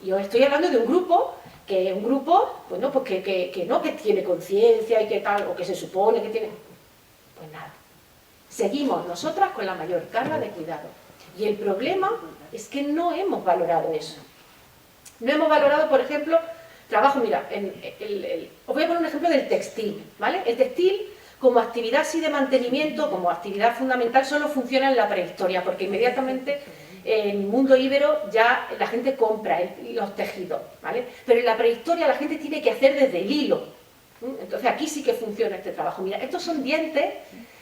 Y os estoy hablando de un grupo que es un grupo, bueno, pues que no, que tiene conciencia y que tal, o que se supone que tiene... Pues nada, seguimos nosotras con la mayor carga de cuidado. Y el problema es que no hemos valorado eso. No hemos valorado, por ejemplo, trabajo, mira, os voy a poner un ejemplo del textil, ¿vale? El textil, como actividad así de mantenimiento, como actividad fundamental, solo funciona en la prehistoria, porque inmediatamente en el mundo íbero ya la gente compra los tejidos, ¿vale? Pero en la prehistoria la gente tiene que hacer desde el hilo. Entonces aquí sí que funciona este trabajo. Mira, estos son dientes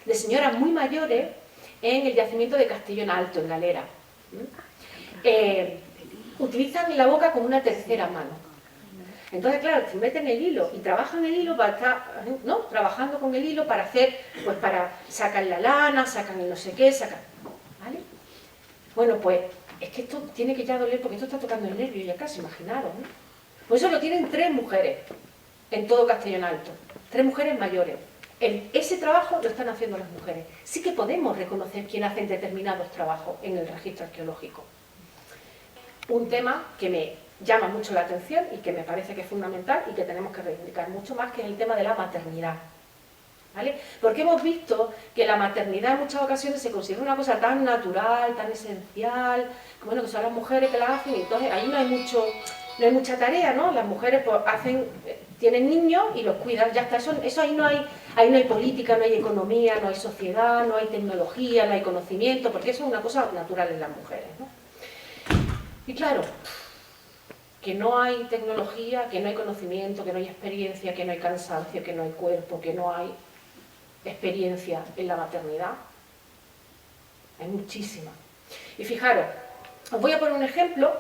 de señoras muy mayores en el yacimiento de Castellón Alto, en Galera. Utilizan la boca como una tercera mano. Entonces, claro, se meten el hilo y trabajan el hilo para estar, ¿no? Trabajando con el hilo para hacer, pues para sacar la lana, sacan el no sé qué, sacan, ¿vale? Bueno, pues es que esto tiene que ya doler porque esto está tocando el nervio ya casi, imaginaros, ¿no? Por eso lo tienen 3 mujeres en todo Castellón Alto, 3 mujeres mayores. Ese trabajo lo están haciendo las mujeres. Sí que podemos reconocer quién hacen determinados trabajos en el registro arqueológico. Un tema que me llama mucho la atención y que me parece que es fundamental y que tenemos que reivindicar mucho más, que es el tema de la maternidad, ¿vale? Porque hemos visto que la maternidad en muchas ocasiones se considera una cosa tan natural, tan esencial, que bueno, que son las mujeres que la hacen, y entonces ahí no hay mucha tarea, ¿no? Las mujeres pues tienen niños y los cuidan, ya está, eso ahí no hay política, no hay economía, no hay sociedad, no hay tecnología, no hay conocimiento, porque eso es una cosa natural en las mujeres, ¿no? Y claro, que no hay tecnología, que no hay conocimiento, que no hay experiencia, que no hay cansancio, que no hay cuerpo, que no hay experiencia en la maternidad, hay muchísima. Y fijaros, os voy a poner un ejemplo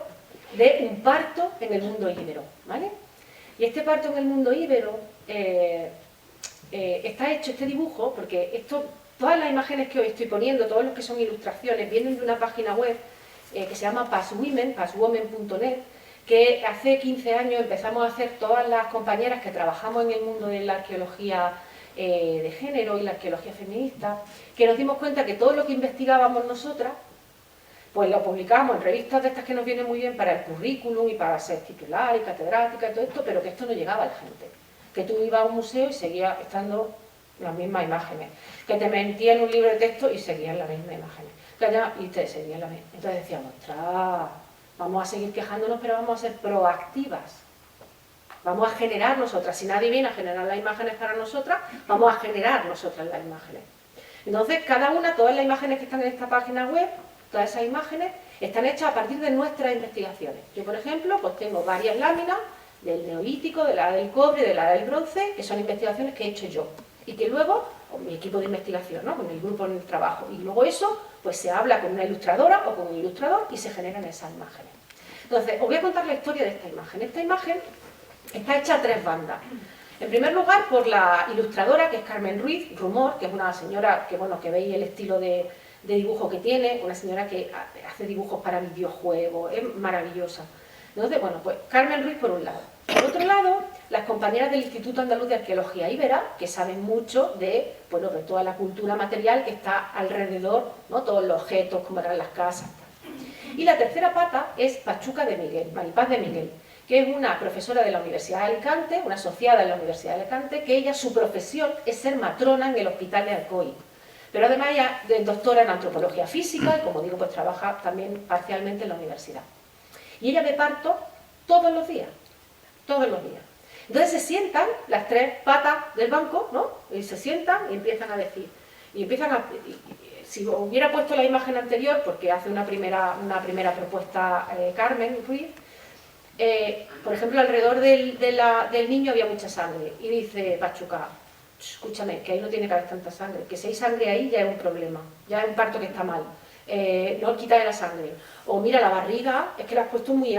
de un parto en el mundo íbero, ¿vale? Y este parto en el mundo íbero está hecho, este dibujo, porque todas las imágenes que hoy estoy poniendo, todos los que son ilustraciones, vienen de una página web que se llama passwomen.net, que hace 15 años empezamos a hacer todas las compañeras que trabajamos en el mundo de la arqueología de género y la arqueología feminista, que nos dimos cuenta que todo lo que investigábamos nosotras, pues lo publicábamos en revistas de estas que nos vienen muy bien para el currículum y para ser titular y catedrática y todo esto, pero que esto no llegaba a la gente. Que tú ibas a un museo y seguía estando las mismas imágenes. Que te metían en un libro de texto y seguían las mismas imágenes. Y te seguían las mismas. Entonces decíamos, ostras, vamos a seguir quejándonos, pero vamos a ser proactivas. Vamos a generar nosotras. Si nadie viene a generar las imágenes para nosotras, vamos a generar nosotras las imágenes. Entonces, todas las imágenes que están en esta página web, todas esas imágenes, están hechas a partir de nuestras investigaciones. Yo, por ejemplo, pues tengo varias láminas del Neolítico, de la edad del cobre, de la edad del bronce, que son investigaciones que he hecho yo. Y que luego, con mi equipo de investigación, ¿no? Con el grupo en el trabajo. Y luego eso, pues se habla con una ilustradora o con un ilustrador y se generan esas imágenes. Entonces, os voy a contar la historia de esta imagen. Esta imagen está hecha a 3 bandas. En primer lugar, por la ilustradora, que es Carmen Ruiz Rumor, que es una señora que, bueno, que veis el estilo de dibujo que tiene, una señora que hace dibujos para videojuegos, es maravillosa. Entonces, bueno, pues Carmen Ruiz por un lado. Por otro lado, las compañeras del Instituto Andaluz de Arqueología Íbera, que saben mucho de, bueno, de toda la cultura material que está alrededor, ¿no? Todos los objetos, cómo eran las casas. Y la tercera pata es Pachuca de Miguel, Maripaz de Miguel, que es una profesora de la Universidad de Alicante, una asociada en la Universidad de Alicante, que ella, su profesión es ser matrona en el Hospital de Alcoy. Pero además ella es doctora en antropología física y, como digo, pues trabaja también parcialmente en la universidad. Y ella ve parto todos los días, todos los días. Entonces se sientan las 3 patas del banco, ¿no? Y se sientan y empiezan a decir, si hubiera puesto la imagen anterior, porque hace una primera propuesta Carmen Ruiz, por ejemplo, alrededor del niño había mucha sangre, y dice Pachuca, escúchame, que ahí no tiene que haber tanta sangre, que si hay sangre ahí ya es un problema, ya es un parto que está mal, no quítale la sangre. O mira, la barriga, es que la has puesto muy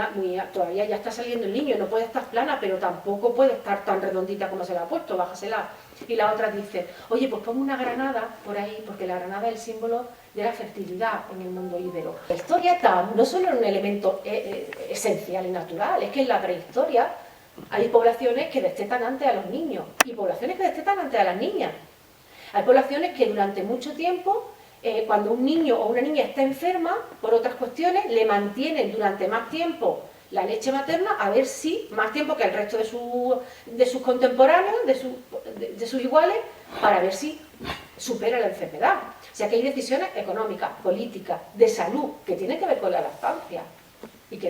todavía ya está saliendo el niño, no puede estar plana, pero tampoco puede estar tan redondita como se la ha puesto, bájasela. Y la otra dice, oye, pues ponme una granada por ahí, porque la granada es el símbolo de la fertilidad en el mundo íbero. La historia no solo es un elemento esencial y natural, es que en la prehistoria hay poblaciones que destetan antes a los niños y poblaciones que destetan antes a las niñas. Hay poblaciones que durante mucho tiempo, cuando un niño o una niña está enferma, por otras cuestiones, le mantienen durante más tiempo la leche materna, a ver si, más tiempo que el resto de sus contemporáneos, de sus iguales, para ver si supera la enfermedad. O sea que hay decisiones económicas, políticas, de salud, que tienen que ver con la lactancia y que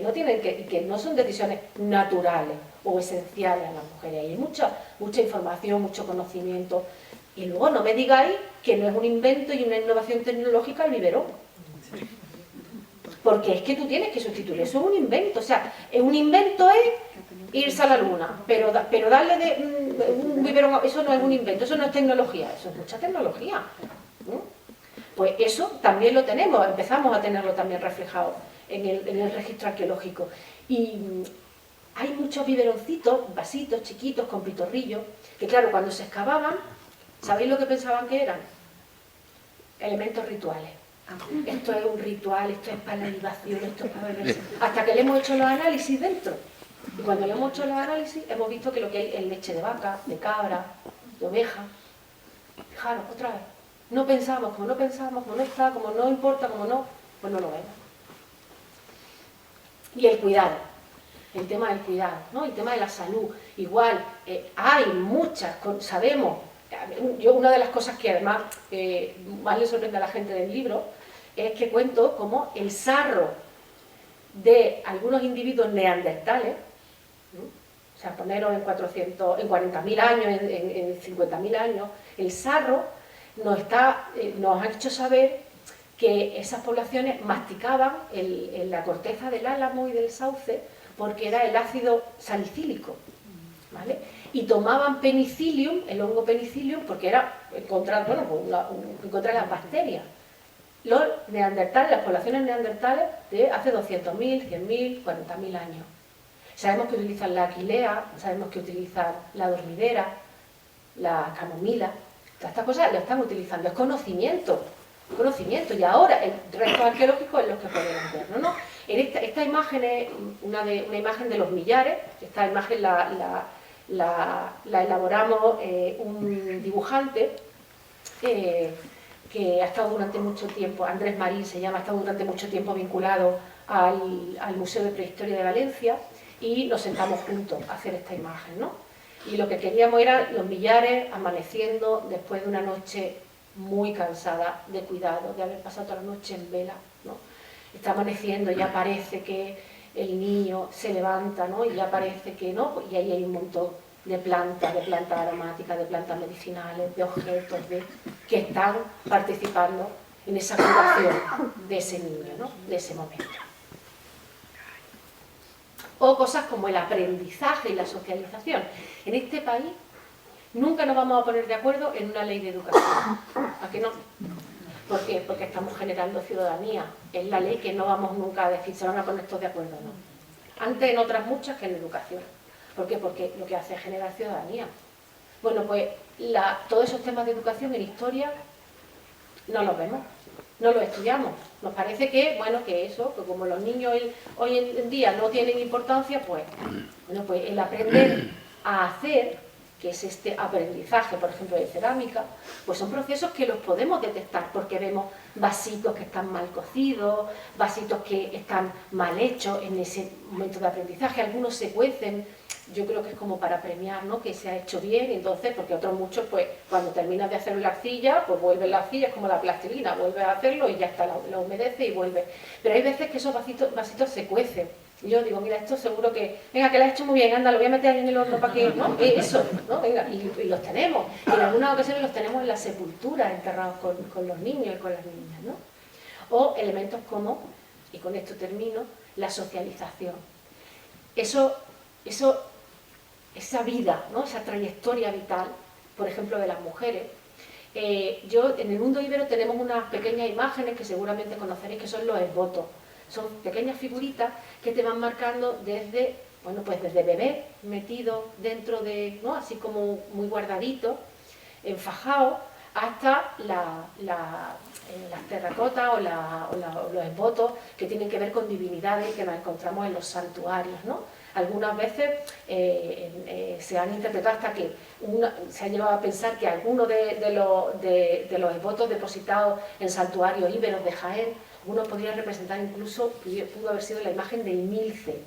no son decisiones naturales o esenciales a las mujeres. Hay mucha información, mucho conocimiento. Y luego no me digáis que no es un invento y una innovación tecnológica el biberón. Porque es que tú tienes que sustituir, eso es un invento. O sea, un invento es irse a la luna, pero darle un biberón, eso no es un invento, eso no es tecnología, eso es mucha tecnología. Pues eso también lo tenemos, empezamos a tenerlo también reflejado en el registro arqueológico. Y hay muchos biberoncitos, vasitos chiquitos con pitorrillos, que claro, cuando se excavaban, ¿sabéis lo que pensaban que eran? Elementos rituales. Esto es un ritual, esto es para la libación, esto es para beberse. Hasta que le hemos hecho los análisis dentro. Y cuando le hemos hecho los análisis, hemos visto que lo que hay es leche de vaca, de cabra, de oveja. Fijaros, otra vez. No pensamos, como no está, como no importa, como no, pues no lo vemos. Y el cuidado, el tema del cuidado, ¿no? El tema de la salud. Igual, hay muchas, sabemos. Yo una de las cosas que además más le sorprende a la gente del libro es que cuento cómo el sarro de algunos individuos neandertales, ¿no? O sea, poneros en 40.000 años, en 50.000 años, el sarro nos ha hecho saber que esas poblaciones masticaban la corteza del álamo y del sauce porque era el ácido salicílico, ¿vale? Y tomaban penicillium, el hongo penicillium, porque era encontrar las bacterias. Los neandertales, las poblaciones neandertales de hace 200.000, 100.000, 40.000 años. Sabemos que utilizan la aquilea, sabemos que utilizan la dormidera, la camomila. Todas estas cosas lo están utilizando, es conocimiento, y ahora el resto arqueológico es lo que podemos ver, ¿no? Esta imagen es una imagen de los millares. Esta imagen la elaboramos un dibujante que ha estado durante mucho tiempo, Andrés Marín se llama, ha estado durante mucho tiempo vinculado al Museo de Prehistoria de Valencia, y nos sentamos juntos a hacer esta imagen, ¿no? Y lo que queríamos era los millares amaneciendo después de una noche muy cansada de cuidado, de haber pasado toda la noche en vela, ¿no? Está amaneciendo, ya parece que el niño se levanta, ¿no? Y ya parece que no, y ahí hay un montón de plantas aromáticas, de plantas medicinales, de objetos que están participando en esa curación de ese niño, ¿no? De ese momento. O cosas como el aprendizaje y la socialización. En este país nunca nos vamos a poner de acuerdo en una ley de educación. ¿A qué no? ¿Por qué? Porque estamos generando ciudadanía. Es la ley que no vamos nunca a decir, se van a poner todos de acuerdo, no. Antes en otras muchas que en educación. ¿Por qué? Porque lo que hace es generar ciudadanía. Bueno, pues todos esos temas de educación en historia no los vemos, no los estudiamos. Nos parece que, bueno, que eso, que como los niños hoy en día no tienen importancia, pues el aprender a hacer, que es este aprendizaje, por ejemplo, de cerámica, pues son procesos que los podemos detectar porque vemos vasitos que están mal cocidos, vasitos que están mal hechos en ese momento de aprendizaje, algunos se cuecen. Yo creo que es como para premiar, ¿no? Que se ha hecho bien, entonces, porque otros muchos, pues, cuando terminas de hacer la arcilla, pues vuelve la arcilla, es como la plastilina, vuelves a hacerlo y ya está, la humedece y vuelve. Pero hay veces que esos vasitos se cuecen. Y yo digo, mira, esto seguro que, venga, que lo has hecho muy bien, anda, lo voy a meter ahí en el horno para que, ¿no? Eso, ¿no? Venga, y los tenemos. Y en algunas ocasiones los tenemos en la sepultura, enterrados con los niños y con las niñas, ¿no? O elementos como, y con esto termino, la socialización. Esa vida, ¿no? Esa trayectoria vital, por ejemplo, de las mujeres. En el mundo íbero tenemos unas pequeñas imágenes que seguramente conoceréis, que son los esbotos. Son pequeñas figuritas que te van marcando desde bebé, metido dentro de, ¿no? Así como muy guardadito, enfajado, hasta las terracotas o los esbotos que tienen que ver con divinidades que nos encontramos en los santuarios, ¿no? Algunas veces se han interpretado hasta que se ha llevado a pensar que algunos de los esbotos depositados en santuarios íberos de Jaén, algunos podrían representar incluso, pudo haber sido la imagen del Milce.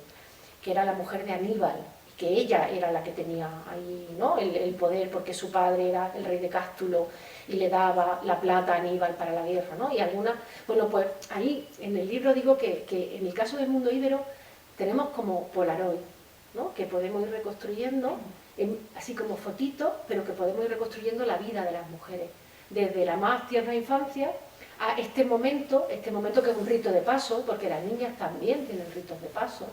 que era la mujer de Aníbal, que ella era la que tenía ahí, ¿no?, el poder, porque su padre era el rey de Cástulo y le daba la plata a Aníbal para la guerra, ¿no? Y algunas, bueno, pues ahí en el libro digo que en el caso del mundo íbero tenemos como Polaroid, ¿no?, que podemos ir reconstruyendo, así como fotitos, pero que podemos ir reconstruyendo la vida de las mujeres, desde la más tierna infancia a este momento que es un rito de paso, porque las niñas también tienen ritos de paso,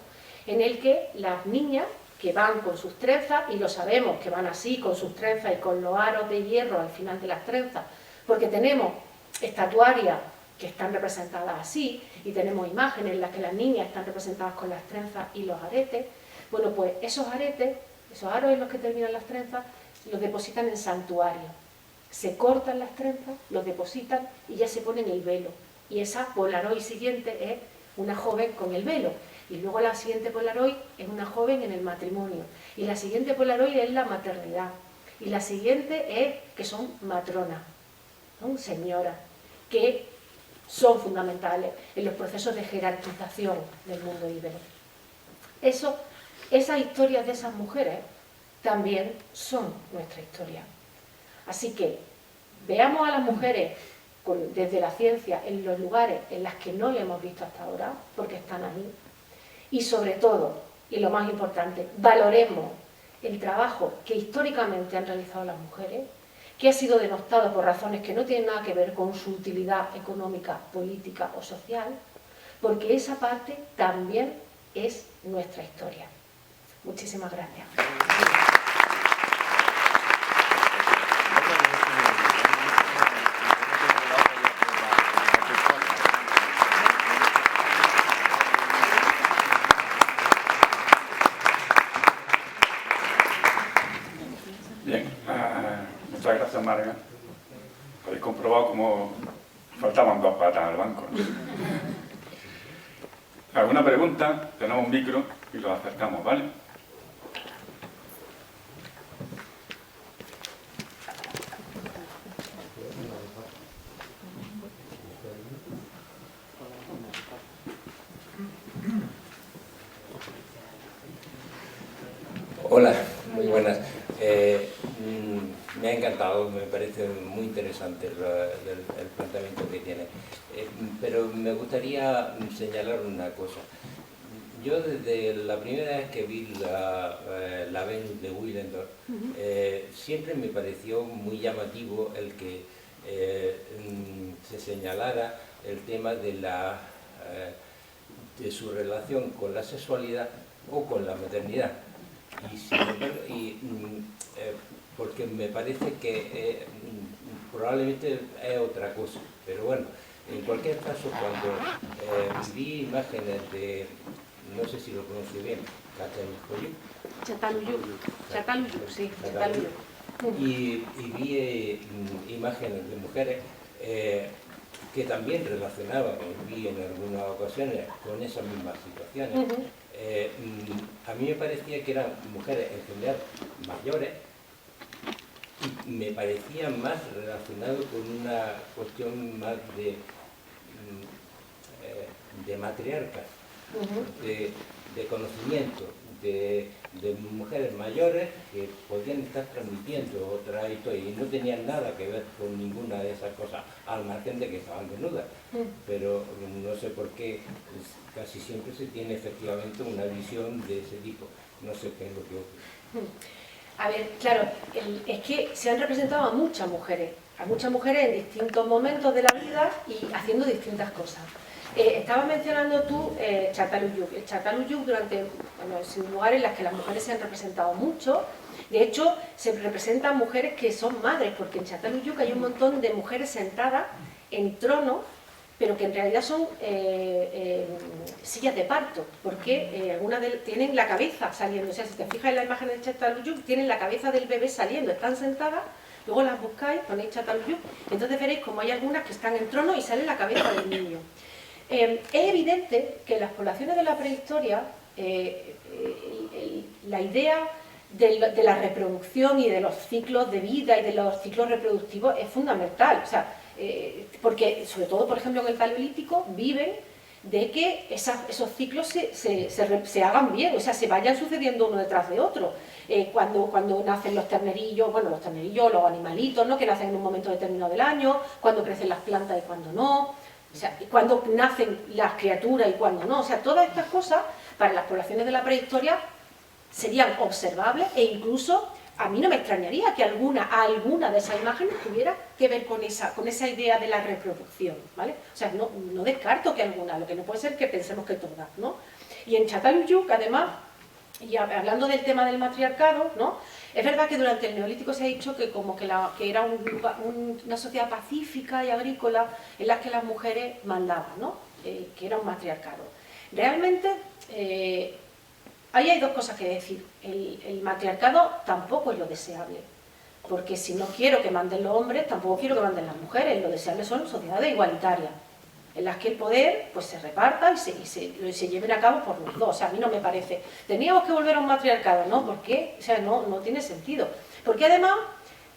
en el que las niñas que van con sus trenzas, y lo sabemos que van así, con sus trenzas y con los aros de hierro al final de las trenzas, porque tenemos estatuarias que están representadas así, y tenemos imágenes en las que las niñas están representadas con las trenzas y los aretes. Bueno, pues esos aretes, esos aros en los que terminan las trenzas, los depositan en santuarios. Se cortan las trenzas, los depositan y ya se ponen el velo. Y esa Polaroid siguiente es una joven con el velo. Y luego la siguiente Polaroid es una joven en el matrimonio. Y la siguiente Polaroid es la maternidad. Y la siguiente es que son matronas, son señoras, que son fundamentales en los procesos de jerarquización del mundo íbero. Esas historias de esas mujeres también son nuestra historia. Así que veamos a las mujeres desde la ciencia en los lugares en los que no le hemos visto hasta ahora, porque están ahí. Y sobre todo, y lo más importante, valoremos el trabajo que históricamente han realizado las mujeres, que ha sido denostado por razones que no tienen nada que ver con su utilidad económica, política o social, porque esa parte también es nuestra historia. Muchísimas gracias. Bien, muchas gracias, Marga. Habéis comprobado cómo faltaban dos patas al banco, ¿no? ¿Alguna pregunta? Tenemos un micro y lo acercamos, ¿vale? Hola, muy buenas. Me ha encantado, me parece muy interesante el planteamiento que tiene. Pero me gustaría señalar una cosa. Yo desde la primera vez que vi la Venus de Willendorf, siempre me pareció muy llamativo el que se señalara el tema de su relación con la sexualidad o con la maternidad. Porque me parece que probablemente es otra cosa, pero bueno, en cualquier caso, cuando vi imágenes de, no sé si lo pronuncio bien, Çatalhöyük, sí, Çatalhöyük. y vi imágenes de mujeres que también relacionaban, vi en algunas ocasiones, con esas mismas situaciones. A mí me parecía que eran mujeres en general mayores y me parecía más relacionado con una cuestión más de matriarcas, de conocimiento, de mujeres mayores que podían estar transmitiendo otra historia y no tenían nada que ver con ninguna de esas cosas, al margen de que estaban desnudas. Pero no sé por qué casi siempre se tiene efectivamente una visión de ese tipo. No sé qué es lo que ocurre. A ver, claro, es que se han representado a muchas mujeres en distintos momentos de la vida y haciendo distintas cosas. Estabas mencionando tú Çatalhöyük. El Çatalhöyük es un lugar en el que las mujeres se han representado mucho. De hecho, se representan mujeres que son madres, porque en Çatalhöyük hay un montón de mujeres sentadas en tronos, pero que en realidad son sillas de parto, porque algunas tienen la cabeza saliendo. O sea, si te fijas en la imagen de Çatalhöyük, tienen la cabeza del bebé saliendo, están sentadas, luego las buscáis, ponéis Çatalhöyük, entonces veréis como hay algunas que están en trono y sale la cabeza del niño. Es evidente que en las poblaciones de la prehistoria la idea de la reproducción y de los ciclos de vida y de los ciclos reproductivos es fundamental. O sea, porque sobre todo, por ejemplo, en el Paleolítico viven de que esos ciclos se hagan bien, o sea, se vayan sucediendo uno detrás de otro. Cuando nacen los ternerillos, bueno, los ternerillos, los animalitos, ¿no?, que nacen en un momento determinado del año, cuando crecen las plantas y cuando no, o sea, cuando nacen las criaturas y cuando no, o sea, todas estas cosas para las poblaciones de la prehistoria serían observables e incluso a mí no me extrañaría que alguna de esas imágenes tuviera que ver con esa idea de la reproducción, ¿vale? O sea, no descarto que alguna, lo que no puede ser que pensemos que todas, ¿no? Y en Çatalhöyük, además, y hablando del tema del matriarcado, ¿no?, es verdad que durante el Neolítico se ha dicho que como que era una sociedad pacífica y agrícola en la que las mujeres mandaban, ¿no?, que era un matriarcado. Realmente, ahí hay dos cosas que decir. El matriarcado tampoco es lo deseable, porque si no quiero que manden los hombres, tampoco quiero que manden las mujeres. Lo deseable son sociedades igualitarias, en las que el poder pues se reparta y se lleven a cabo por los dos. O sea, a mí no me parece. Teníamos que volver a un matriarcado, ¿no? ¿Por qué? O sea, no tiene sentido. Porque además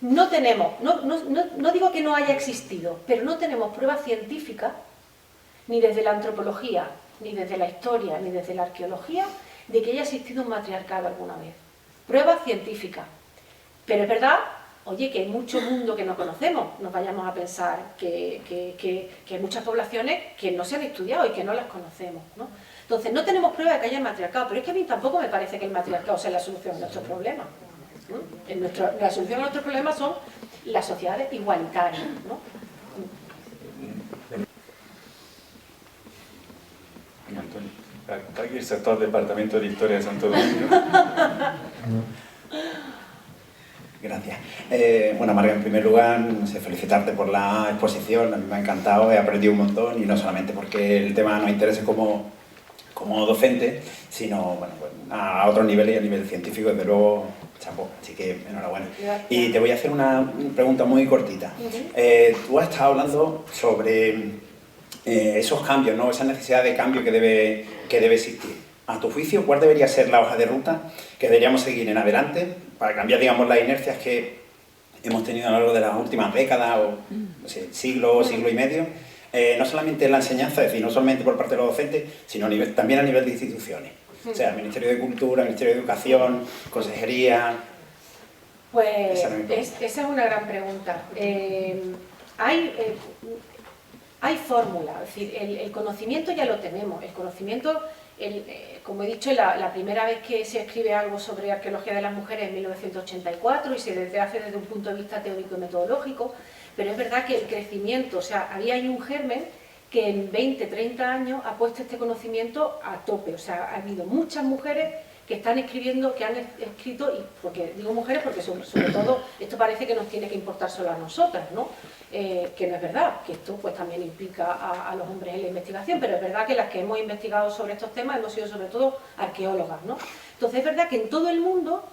no tenemos, no digo que no haya existido, pero no tenemos pruebas científicas, ni desde la antropología, ni desde la historia, ni desde la arqueología, de que haya existido un matriarcado alguna vez. Pruebas científicas. Pero es verdad, oye, que hay mucho mundo que no conocemos. Nos vayamos a pensar que hay muchas poblaciones que no se han estudiado y que no las conocemos, ¿no? Entonces, no tenemos prueba de que haya matriarcado, pero es que a mí tampoco me parece que el matriarcado sea la solución a nuestros problemas, ¿no? La solución a nuestros problemas son las sociedades igualitarias, ¿no? Antonio, está aquí el sector del Departamento de Historia de Santo Domingo. Gracias. Bueno, Marga, en primer lugar, no sé, felicitarte por la exposición. A mí me ha encantado, he aprendido un montón, y no solamente porque el tema nos interese como docente, sino bueno, pues, a otros niveles y a nivel científico, desde luego, chapó. Así que enhorabuena. Y te voy a hacer una pregunta muy cortita. Tú has estado hablando sobre esos cambios, ¿no?, esa necesidad de cambio que debe existir. A tu juicio, ¿cuál debería ser la hoja de ruta que deberíamos seguir en adelante para cambiar, digamos, las inercias que hemos tenido a lo largo de las últimas décadas o no sé, siglo y medio? No solamente en la enseñanza, es decir, no solamente por parte de los docentes, sino también a nivel de instituciones. O sea, Ministerio de Cultura, Ministerio de Educación, Consejería... Pues esa es una gran pregunta. Hay fórmulas, es decir, el conocimiento ya lo tenemos. El conocimiento, como he dicho, la primera vez que se escribe algo sobre arqueología de las mujeres en 1984 y se hace desde un punto de vista teórico y metodológico, pero es verdad que el crecimiento, o sea, había ahí un germen que en 20, 30 años ha puesto este conocimiento a tope. O sea, ha habido muchas mujeres que están escribiendo, que han escrito, y porque digo mujeres porque sobre todo esto parece que nos tiene que importar solo a nosotras, ¿no? Que no es verdad, que esto pues también implica a los hombres en la investigación, pero es verdad que las que hemos investigado sobre estos temas hemos sido sobre todo arqueólogas, ¿no? Entonces es verdad que en todo el mundo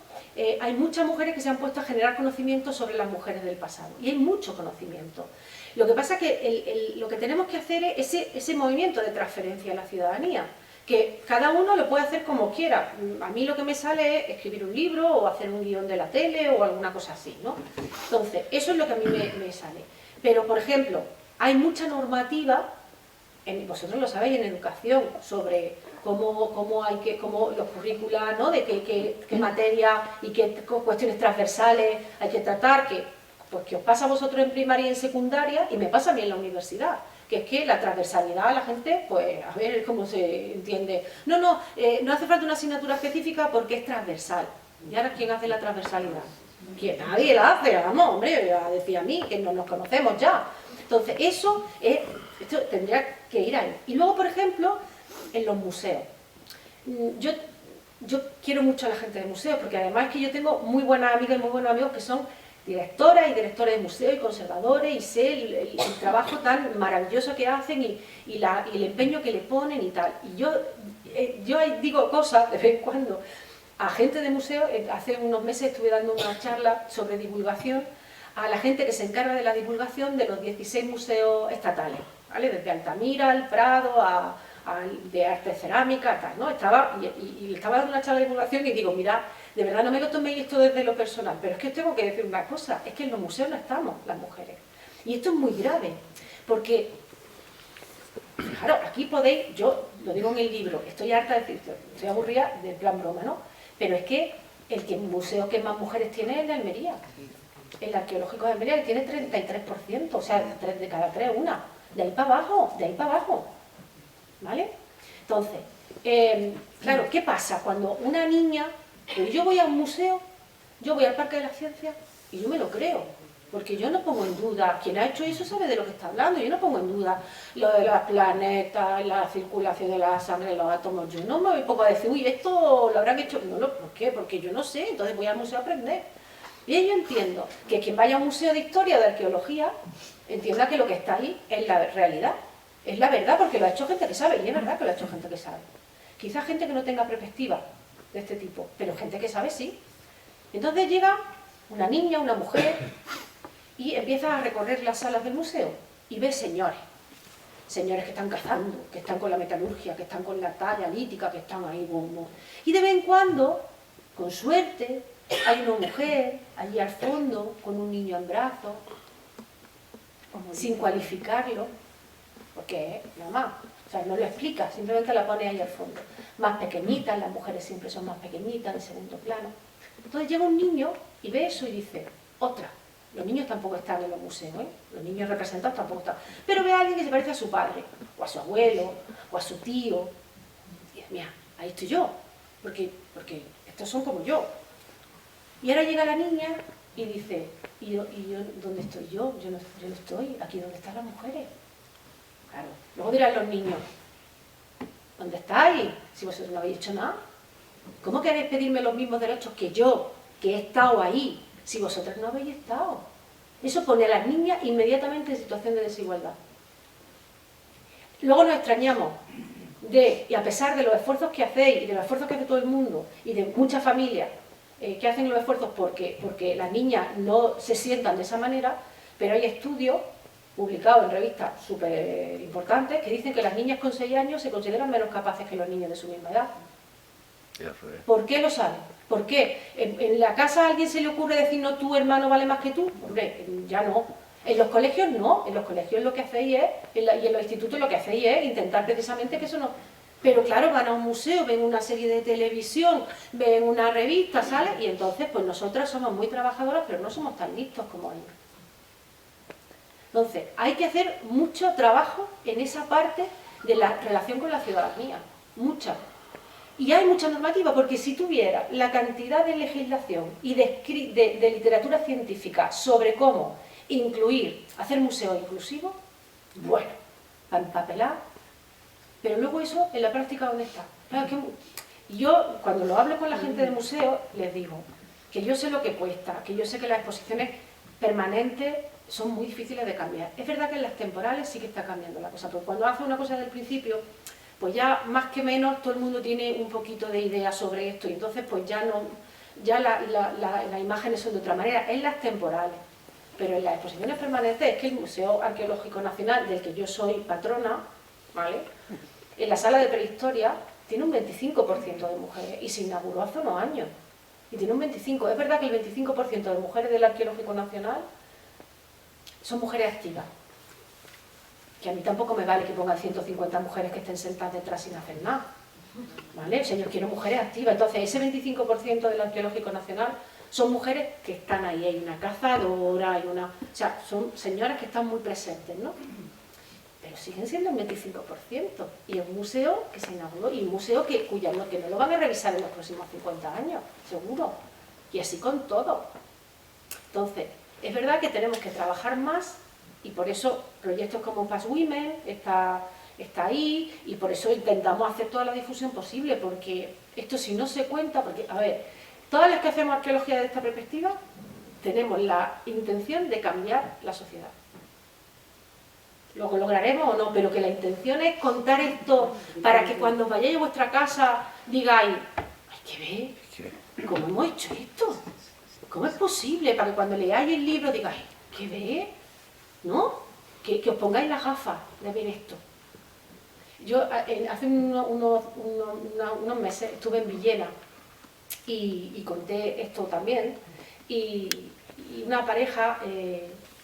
hay muchas mujeres que se han puesto a generar conocimiento sobre las mujeres del pasado, y hay mucho conocimiento. Lo que pasa es que lo que tenemos que hacer es ese movimiento de transferencia a la ciudadanía, que cada uno lo puede hacer como quiera. A mí lo que me sale es escribir un libro o hacer un guión de la tele o alguna cosa así, ¿no? Entonces, eso es lo que a mí me sale. Pero, por ejemplo, hay mucha normativa, vosotros lo sabéis, en educación, sobre cómo los currículas, ¿no?, de qué materia y qué cuestiones transversales hay que tratar, pues que os pasa a vosotros en primaria y en secundaria, y me pasa a mí en la universidad. Que es que la transversalidad a la gente, pues a ver cómo se entiende. No hace falta una asignatura específica porque es transversal. ¿Y ahora quién hace la transversalidad? Que nadie la hace, vamos, hombre, ya decía a mí, que no nos conocemos ya. Entonces, esto tendría que ir ahí. Y luego, por ejemplo, en los museos. Yo quiero mucho a la gente de museos, porque además es que yo tengo muy buenas amigas y muy buenos amigos que son directoras y directores de museos y conservadores, y sé el trabajo tan maravilloso que hacen y el empeño que le ponen y tal. Y yo digo cosas de vez en cuando a gente de museos. Hace unos meses estuve dando una charla sobre divulgación a la gente que se encarga de la divulgación de los 16 museos estatales, ¿vale? Desde Altamira, al Prado, de arte cerámica, tal, ¿no? Estaba dando una charla de divulgación y digo, mira, de verdad no me lo toméis esto desde lo personal, pero es que os tengo que decir una cosa, es que en los museos no estamos las mujeres. Y esto es muy grave, porque fijaros, aquí podéis, yo lo digo en el libro, estoy harta de decir, estoy aburrida del plan broma, ¿no? Pero es que el museo que más mujeres tiene es el de Almería. El arqueológico de Almería, que tiene 33%, o sea, 3 de cada 3, una. De ahí para abajo, de ahí para abajo. ¿Vale? Entonces, claro, ¿qué pasa? Cuando una niña, pues yo voy a un museo, yo voy al Parque de la Ciencia y yo me lo creo. Porque yo no pongo en duda, quien ha hecho eso sabe de lo que está hablando, yo no pongo en duda lo de los planetas, la circulación de la sangre, los átomos, yo no me pongo a decir, uy, esto lo habrán hecho, no, ¿por qué? Porque yo no sé, entonces voy al museo a aprender. Y yo entiendo que quien vaya a un museo de historia o de arqueología, entienda que lo que está ahí es la realidad, es la verdad, porque lo ha hecho gente que sabe, y es verdad que lo ha hecho gente que sabe. Quizás gente que no tenga perspectiva de este tipo, pero gente que sabe sí. Entonces llega una niña, una mujer, y empieza a recorrer las salas del museo y ve señores que están cazando, que están con la metalurgia, que están con la talla lítica, que están ahí, bum, bum. Y de vez en cuando, con suerte, hay una mujer allí al fondo con un niño en brazos, sin cualificarlo, porque nada más, o sea, no lo explica, simplemente la pone ahí al fondo. Más pequeñitas, las mujeres siempre son más pequeñitas, en segundo plano. Entonces llega un niño y ve eso y dice, otra. Los niños tampoco están en los museos, ¿eh? Los niños representados tampoco están. Pero ve a alguien que se parece a su padre, o a su abuelo, o a su tío. Y dice, mira, ahí estoy yo, porque estos son como yo. Y ahora llega la niña y dice, ¿y yo dónde estoy yo? Yo no estoy aquí donde están las mujeres. Claro. Luego dirán los niños, ¿dónde estáis? Si vosotros no habéis hecho nada. ¿Cómo queréis pedirme los mismos derechos que yo, que he estado ahí, si vosotras no habéis estado? Eso pone a las niñas inmediatamente en situación de desigualdad. Luego nos extrañamos y a pesar de los esfuerzos que hacéis, y de los esfuerzos que hace todo el mundo, y de muchas familias que hacen los esfuerzos porque las niñas no se sientan de esa manera, pero hay estudios publicados en revistas súper importantes que dicen que las niñas con 6 años se consideran menos capaces que los niños de su misma edad. ¿Por qué lo saben? ¿Por qué? ¿En la casa a alguien se le ocurre decir, no, tu hermano vale más que tú? Hombre, ya no. En los colegios no. En los colegios lo que hacéis es, y en los institutos lo que hacéis es intentar precisamente que eso no... Pero claro, van a un museo, ven una serie de televisión, ven una revista, ¿sale? Y entonces, pues nosotras somos muy trabajadoras, pero no somos tan listos como ellos. Entonces, hay que hacer mucho trabajo en esa parte de la relación con la ciudadanía. Mucha. Y hay mucha normativa, porque si tuviera la cantidad de legislación y de literatura científica sobre cómo incluir, hacer museos inclusivos, bueno, para empapelar. Pero luego eso, en la práctica, ¿dónde está? Claro, yo, cuando lo hablo con la gente de museo, les digo que yo sé lo que cuesta, que yo sé que las exposiciones permanentes son muy difíciles de cambiar. Es verdad que en las temporales sí que está cambiando la cosa, pero cuando hace una cosa desde el principio, pues ya más que menos todo el mundo tiene un poquito de idea sobre esto, y entonces pues ya no, ya las imágenes son de otra manera, en las temporales. Pero en las exposiciones permanentes es que el Museo Arqueológico Nacional, del que yo soy patrona, ¿vale?, en la sala de prehistoria tiene un 25% de mujeres y se inauguró hace unos años. Y tiene un 25%. Es verdad que el 25% de mujeres del Arqueológico Nacional son mujeres activas. Que a mí tampoco me vale que pongan 150 mujeres que estén sentadas detrás sin hacer nada. ¿Vale? O sea, yo quiero mujeres activas. Entonces, ese 25% del Arqueológico Nacional son mujeres que están ahí. Hay una cazadora, hay una... O sea, son señoras que están muy presentes, ¿no? Pero siguen siendo un 25%, y es un museo que se inauguró, y un museo que no lo van a revisar en los próximos 50 años, seguro, y así con todo. Entonces, es verdad que tenemos que trabajar más, y por eso proyectos como Past Women está ahí, y por eso intentamos hacer toda la difusión posible, porque esto si no se cuenta, porque, a ver, todas las que hacemos arqueología desde esta perspectiva, tenemos la intención de cambiar la sociedad. Lo lograremos o no, pero que la intención es contar esto para que cuando vayáis a vuestra casa digáis, hay que ver cómo hemos hecho esto, cómo es posible, para que cuando leáis el libro digáis, ¿qué ve? ¿No? Que os pongáis las gafas de ver esto. Yo hace unos meses estuve en Villena y conté esto también, y una pareja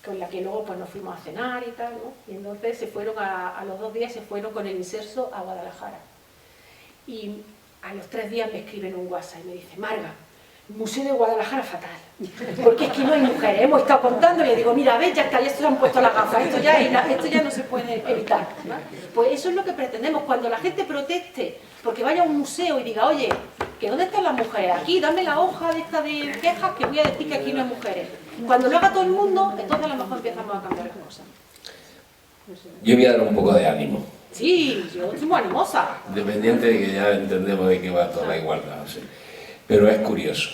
con la que luego pues nos fuimos a cenar y tal, ¿no? Y entonces se fueron a los 2 días se fueron con el inserso a Guadalajara. Y a los 3 días me escriben un WhatsApp y me dice: Marga, el Museo de Guadalajara fatal, porque es que no hay mujeres. Hemos estado contando y le digo: mira, ves, ya está, ya se han puesto las gafas, esto ya no se puede evitar, ¿no? Pues eso es lo que pretendemos, cuando la gente proteste porque vaya a un museo y diga: oye, ¿que dónde están las mujeres? Aquí, dame la hoja de esta de quejas que voy a decir que aquí no hay mujeres. Cuando lo haga todo el mundo, entonces a lo mejor empezamos a cambiar las cosas. Yo voy a dar un poco de ánimo. Sí, yo soy muy animosa. Independiente de que ya entendemos de qué va toda la igualdad. ¿Sí? Pero es curioso.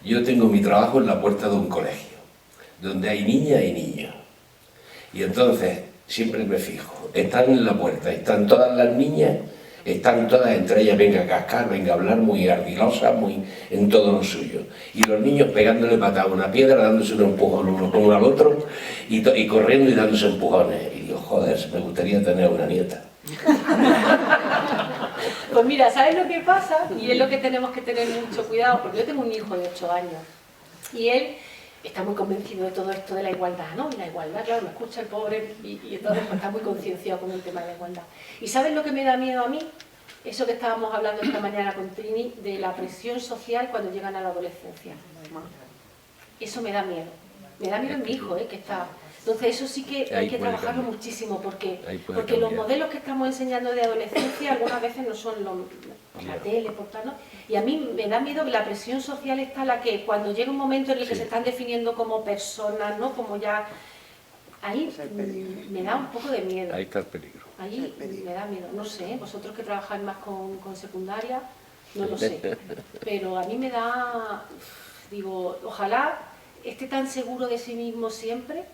Yo tengo mi trabajo en la puerta de un colegio, donde hay niñas y niños. Y entonces, siempre me fijo, están en la puerta, están todas las niñas, están todas entre ellas, venga a cascar, venga a hablar, muy ardilosas, muy en todo lo suyo. Y los niños pegándole patada a una piedra, dándose un empujón uno al otro, y corriendo y dándose empujones. Y digo, joder, me gustaría tener una nieta. Pues mira, ¿sabes lo que pasa? Y es lo que tenemos que tener mucho cuidado, porque yo tengo un hijo de 8 años y él está muy convencido de todo esto de la igualdad, ¿no? Y la igualdad, claro, me escucha el pobre y entonces pues, está muy concienciado con el tema de la igualdad. ¿Y sabes lo que me da miedo a mí? Eso que estábamos hablando esta mañana con Trini, de la presión social cuando llegan a la adolescencia. Eso me da miedo. Me da miedo en mi hijo, que está... Entonces eso sí que hay que trabajarlo muchísimo, porque los modelos que estamos enseñando de adolescencia algunas veces no son la tele, por tal, ¿no? Y a mí me da miedo que la presión social está la que cuando llega un momento en el que se están definiendo como personas, ¿no? Como ya... Ahí me da un poco de miedo. Ahí está el peligro. Ahí me da miedo. No sé, vosotros que trabajáis más con secundaria, no lo sé. Pero a mí me da... Digo, ojalá esté tan seguro de sí mismo siempre,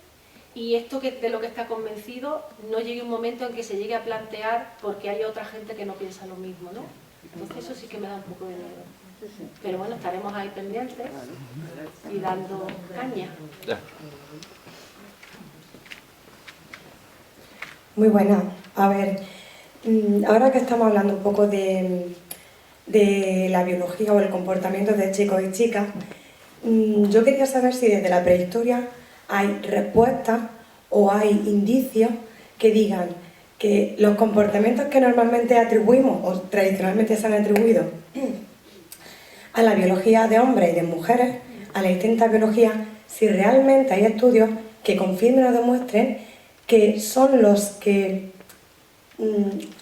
y esto de lo que está convencido no llegue un momento en que se llegue a plantear porque hay otra gente que no piensa lo mismo, ¿no? Entonces eso sí que me da un poco de miedo. Pero bueno, estaremos ahí pendientes y dando caña. Muy buena. A ver, ahora que estamos hablando un poco de la biología o el comportamiento de chicos y chicas, yo quería saber si desde la prehistoria hay respuestas o hay indicios que digan que los comportamientos que normalmente atribuimos o tradicionalmente se han atribuido a la biología de hombres y de mujeres, a la distinta biología, si realmente hay estudios que confirmen o demuestren que son los que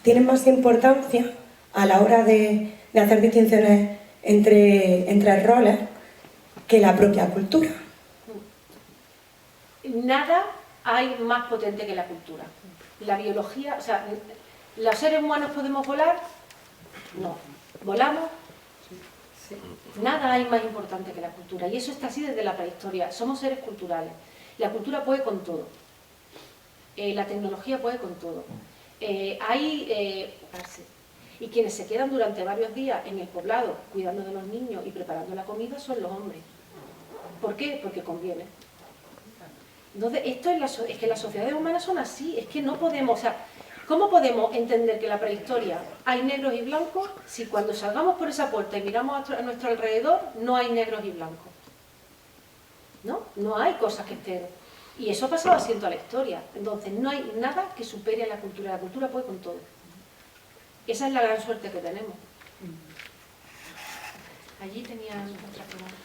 tienen más importancia a la hora de hacer distinciones entre roles que la propia cultura. Nada hay más potente que la cultura. La biología, o sea, ¿los seres humanos podemos volar? No. ¿Volamos? Nada hay más importante que la cultura. Y eso está así desde la prehistoria. Somos seres culturales. La cultura puede con todo. La tecnología puede con todo. Y quienes se quedan durante varios días en el poblado cuidando de los niños y preparando la comida son los hombres. ¿Por qué? Porque conviene. Entonces, esto es que las sociedades humanas son así, es que no podemos, o sea, ¿cómo podemos entender que en la prehistoria hay negros y blancos si cuando salgamos por esa puerta y miramos a nuestro alrededor no hay negros y blancos? ¿No? No hay cosas que estén... Y eso ha pasado así en toda la historia. Entonces, no hay nada que supere a la cultura puede con todo. Esa es la gran suerte que tenemos. Allí tenían otra pregunta.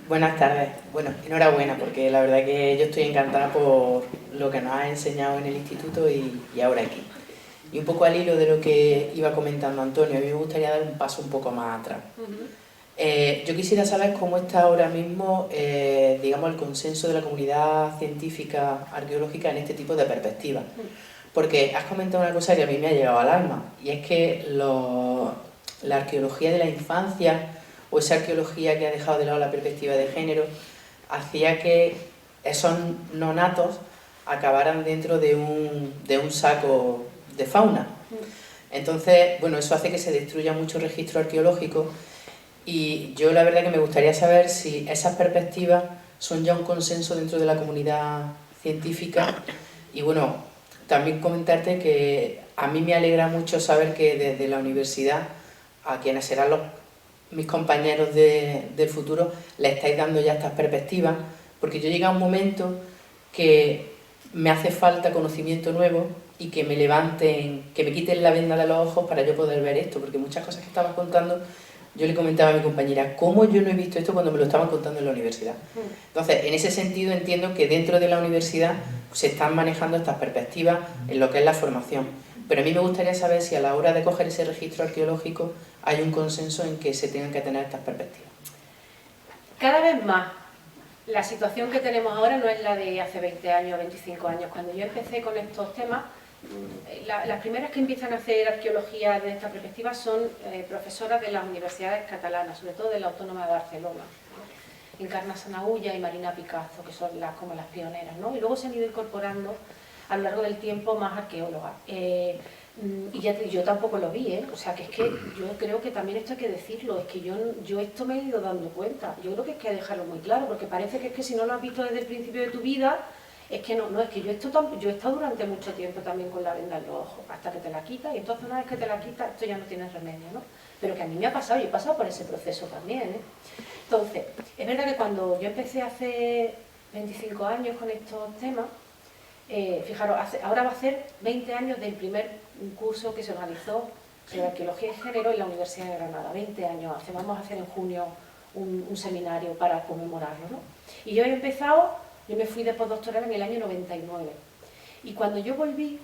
Buenas tardes. Bueno, enhorabuena, porque la verdad que yo estoy encantada por lo que nos has enseñado en el instituto y ahora aquí. Y un poco al hilo de lo que iba comentando Antonio, a mí me gustaría dar un paso un poco más atrás. Yo quisiera saber cómo está ahora mismo, digamos, el consenso de la comunidad científica arqueológica en este tipo de perspectivas. Porque has comentado una cosa que a mí me ha llegado al alma, y es que la arqueología de la infancia, o esa arqueología que ha dejado de lado la perspectiva de género, hacía que esos nonatos acabaran dentro de un saco de fauna. Entonces, bueno, eso hace que se destruya mucho registro arqueológico, y yo la verdad que me gustaría saber si esas perspectivas son ya un consenso dentro de la comunidad científica, y bueno, también comentarte que a mí me alegra mucho saber que desde la universidad, a quienes serán mis compañeros del futuro, le estáis dando ya estas perspectivas, porque yo llegué a un momento que me hace falta conocimiento nuevo y que me levanten, que me quiten la venda de los ojos para yo poder ver esto, porque muchas cosas que estabas contando, yo le comentaba a mi compañera, ¿cómo yo no he visto esto cuando me lo estaban contando en la universidad? Entonces, en ese sentido entiendo que dentro de la universidad se están manejando estas perspectivas en lo que es la formación. Pero a mí me gustaría saber si a la hora de coger ese registro arqueológico hay un consenso en que se tengan que tener estas perspectivas. Cada vez más. La situación que tenemos ahora no es la de hace 20 años, 25 años. Cuando yo empecé con estos temas, las primeras que empiezan a hacer arqueología de esta perspectiva son profesoras de las universidades catalanas, sobre todo de la Autónoma de Barcelona, ¿no? Encarna Sanahulla y Marina Picazo, que son como las pioneras, ¿no? Y luego se han ido incorporando a lo largo del tiempo más arqueólogas. Y yo tampoco lo vi, ¿eh? O sea, que es que yo creo que también esto hay que decirlo, es que yo esto me he ido dando cuenta. Yo creo que es que hay que dejarlo muy claro, porque parece que es que si no lo has visto desde el principio de tu vida, es que no, es que yo he estado durante mucho tiempo también con la venda en los ojos, hasta que te la quitas, y entonces una vez que te la quitas, esto ya no tiene remedio, ¿no? Pero que a mí me ha pasado, yo he pasado por ese proceso también, ¿eh? Entonces, es verdad que cuando yo empecé hace 25 años con estos temas, fijaros, ahora va a ser 20 años del primer curso que se organizó sobre arqueología y género en la Universidad de Granada, 20 años hace, vamos a hacer en junio un seminario para conmemorarlo, ¿no? Y yo he empezado, yo me fui de postdoctoral en el año 99, y cuando yo volví,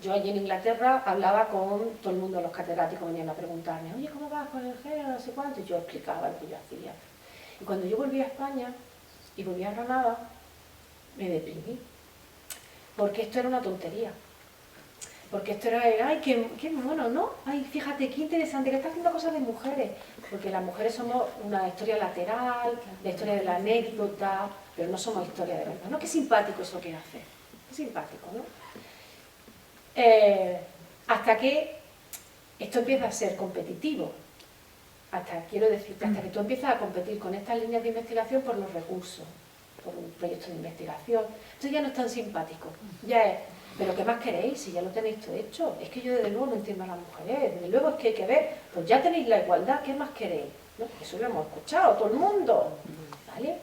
yo allí en Inglaterra hablaba con todo el mundo, los catedráticos venían a preguntarme, oye, ¿cómo vas con el género? No sé cuánto, y yo explicaba lo que yo hacía. Y cuando yo volví a España y volví a Granada, me deprimí, porque esto era una tontería. Porque esto era, ay, qué bueno, ¿no? Ay, fíjate, qué interesante, que está haciendo cosas de mujeres. Porque las mujeres somos una historia lateral, la historia de la anécdota, pero no somos historia de verdad, ¿no? Qué simpático eso que hace, qué simpático, ¿no? Hasta que esto empieza a ser competitivo. Quiero decirte, hasta que tú empiezas a competir con estas líneas de investigación por los recursos, por un proyecto de investigación. Entonces ya no es tan simpático, ya es, pero ¿qué más queréis si ya lo tenéis todo hecho? Es que yo desde luego no entiendo a las mujeres, desde luego es que hay que ver, pues ya tenéis la igualdad, ¿qué más queréis? ¿No? Eso lo hemos escuchado, todo el mundo, ¿vale?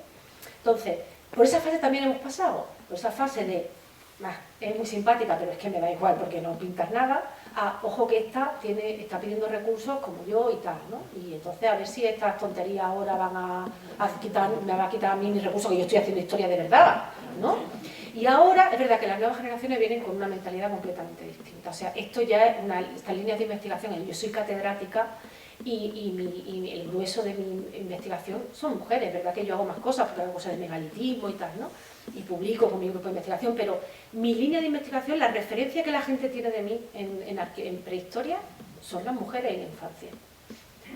Entonces, por esa fase también hemos pasado, por esa fase de, es muy simpática, pero es que me da igual porque no pintas nada, ojo que está pidiendo recursos como yo y tal, ¿no? Y entonces a ver si estas tonterías ahora me va a quitar a mí mis recursos, que yo estoy haciendo historia de verdad, ¿no? Y ahora es verdad que las nuevas generaciones vienen con una mentalidad completamente distinta, o sea, esto ya es estas líneas de investigación, yo soy catedrática y el grueso de mi investigación son mujeres, es verdad que yo hago más cosas, porque hago cosas de megalitismo y tal, ¿no? Y publico con mi grupo de investigación, pero mi línea de investigación, la referencia que la gente tiene de mí en prehistoria, son las mujeres en infancia.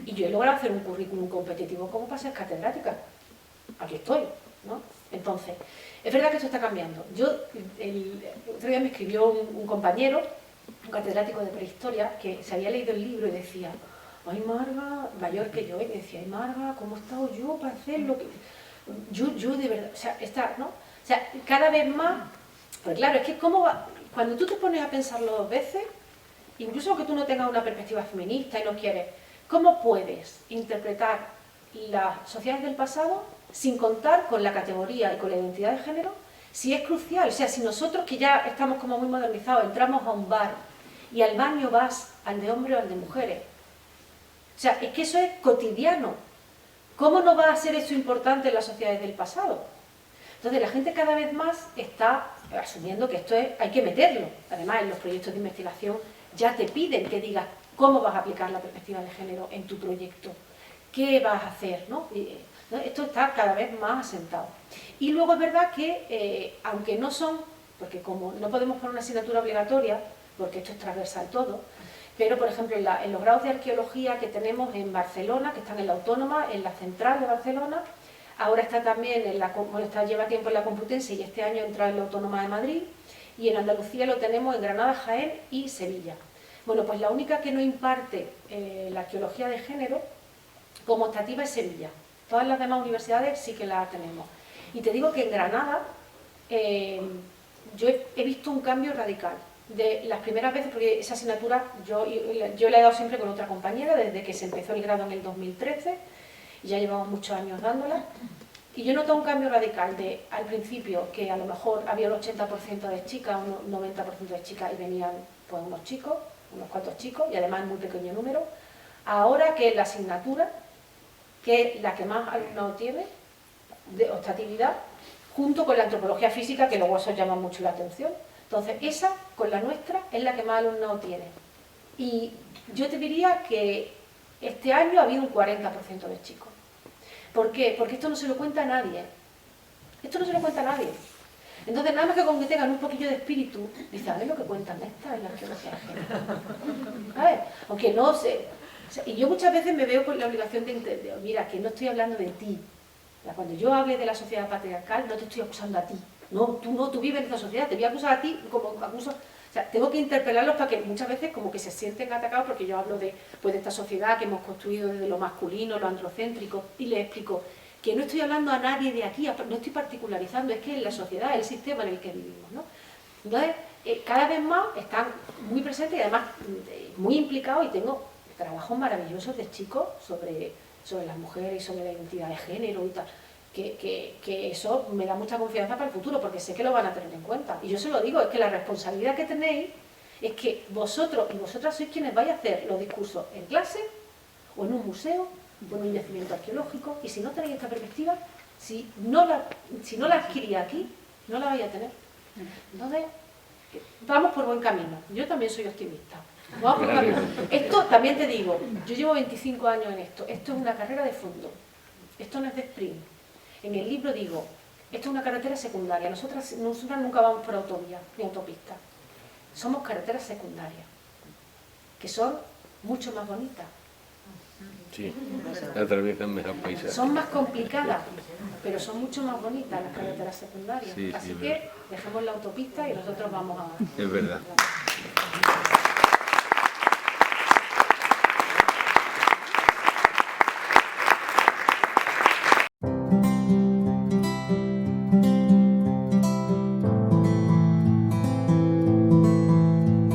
Y yo he logrado hacer un currículum competitivo como para ser catedrática. Aquí estoy, ¿no? Entonces, es verdad que esto está cambiando. El otro día me escribió un compañero, un catedrático de prehistoria, que se había leído el libro y decía, ay Marga, mayor que yo, y decía, ay Marga, ¿cómo he estado yo para hacer lo que...? Yo de verdad, o sea, ¿no? O sea, cada vez más, pues claro, es que cuando tú te pones a pensarlo dos veces, incluso que tú no tengas una perspectiva feminista y no quieres, ¿cómo puedes interpretar las sociedades del pasado sin contar con la categoría y con la identidad de género? Si es crucial, o sea, si nosotros que ya estamos como muy modernizados, entramos a un bar y al baño vas al de hombres o al de mujeres, o sea, es que eso es cotidiano. ¿Cómo no va a ser eso importante en las sociedades del pasado? Entonces la gente cada vez más está asumiendo que esto hay que meterlo. Además, en los proyectos de investigación ya te piden que digas cómo vas a aplicar la perspectiva de género en tu proyecto, qué vas a hacer, ¿no? Esto está cada vez más asentado. Y luego es verdad que, aunque no son, porque como no podemos poner una asignatura obligatoria, porque esto es transversal todo, pero por ejemplo en los grados de arqueología que tenemos en Barcelona, que están en la Autónoma, en la Central de Barcelona, ahora está también lleva tiempo en la Complutense y este año entra en la Autónoma de Madrid, y en Andalucía lo tenemos en Granada, Jaén y Sevilla. Bueno, pues la única que no imparte la arqueología de género como optativa es Sevilla. Todas las demás universidades sí que la tenemos. Y te digo que en Granada yo he visto un cambio radical. de las primeras veces, porque esa asignatura yo la he dado siempre con otra compañera desde que se empezó el grado en el 2013 y ya llevamos muchos años dándola. Y yo he notado un cambio radical de, al principio, que a lo mejor había un 80% de chicas, un 90% de chicas y venían pues unos chicos, unos cuantos chicos, y además en muy pequeño número. Ahora que la asignatura, que es la que más alumnado tiene, de optatividad, junto con la antropología física, que luego eso llama mucho la atención. Entonces, esa, con la nuestra, es la que más alumnado tiene. Y yo te diría que este año ha habido un 40% de chicos. ¿Por qué? Porque esto no se lo cuenta a nadie. Esto no se lo cuenta a nadie. Entonces, nada más que con que tengan un poquillo de espíritu, dicen, ¿sabes lo que cuentan estas en la arqueología de género? ¿Sabes? Aunque no sé. O sea, y yo muchas veces me veo con la obligación de entender, mira, que no estoy hablando de ti. Cuando yo hable de la sociedad patriarcal, no te estoy acusando a ti. No, tú vives en esta sociedad, te voy a acusar a ti como acuso. O sea, tengo que interpelarlos para que muchas veces como que se sienten atacados porque yo hablo de, pues, de esta sociedad que hemos construido desde lo masculino, lo androcéntrico, y les explico que no estoy hablando a nadie de aquí, no estoy particularizando, es que es la sociedad, el sistema en el que vivimos, ¿no? Entonces, cada vez más están muy presentes y además muy implicados, y tengo trabajos maravillosos de chicos sobre las mujeres y sobre la identidad de género y tal. Que eso me da mucha confianza para el futuro, porque sé que lo van a tener en cuenta. Y yo se lo digo, es que la responsabilidad que tenéis es que vosotros y vosotras sois quienes vais a hacer los discursos en clase, o en un museo, o en un yacimiento arqueológico, y si no tenéis esta perspectiva, si no la adquirís aquí, no la vais a tener. Entonces, vamos por buen camino. Yo también soy optimista. Vamos por buen camino. Esto, también te digo, yo llevo 25 años en esto. Esto es una carrera de fondo. Esto no es de sprint. En el libro digo, esto es una carretera secundaria. Nosotras nunca vamos por autovía ni autopista. Somos carreteras secundarias, que son mucho más bonitas. Sí, atraviesan mejor paisajes. Son más complicadas, pero son mucho más bonitas las carreteras secundarias. Sí, Así sí, que dejemos la autopista y nosotros vamos a... Es verdad.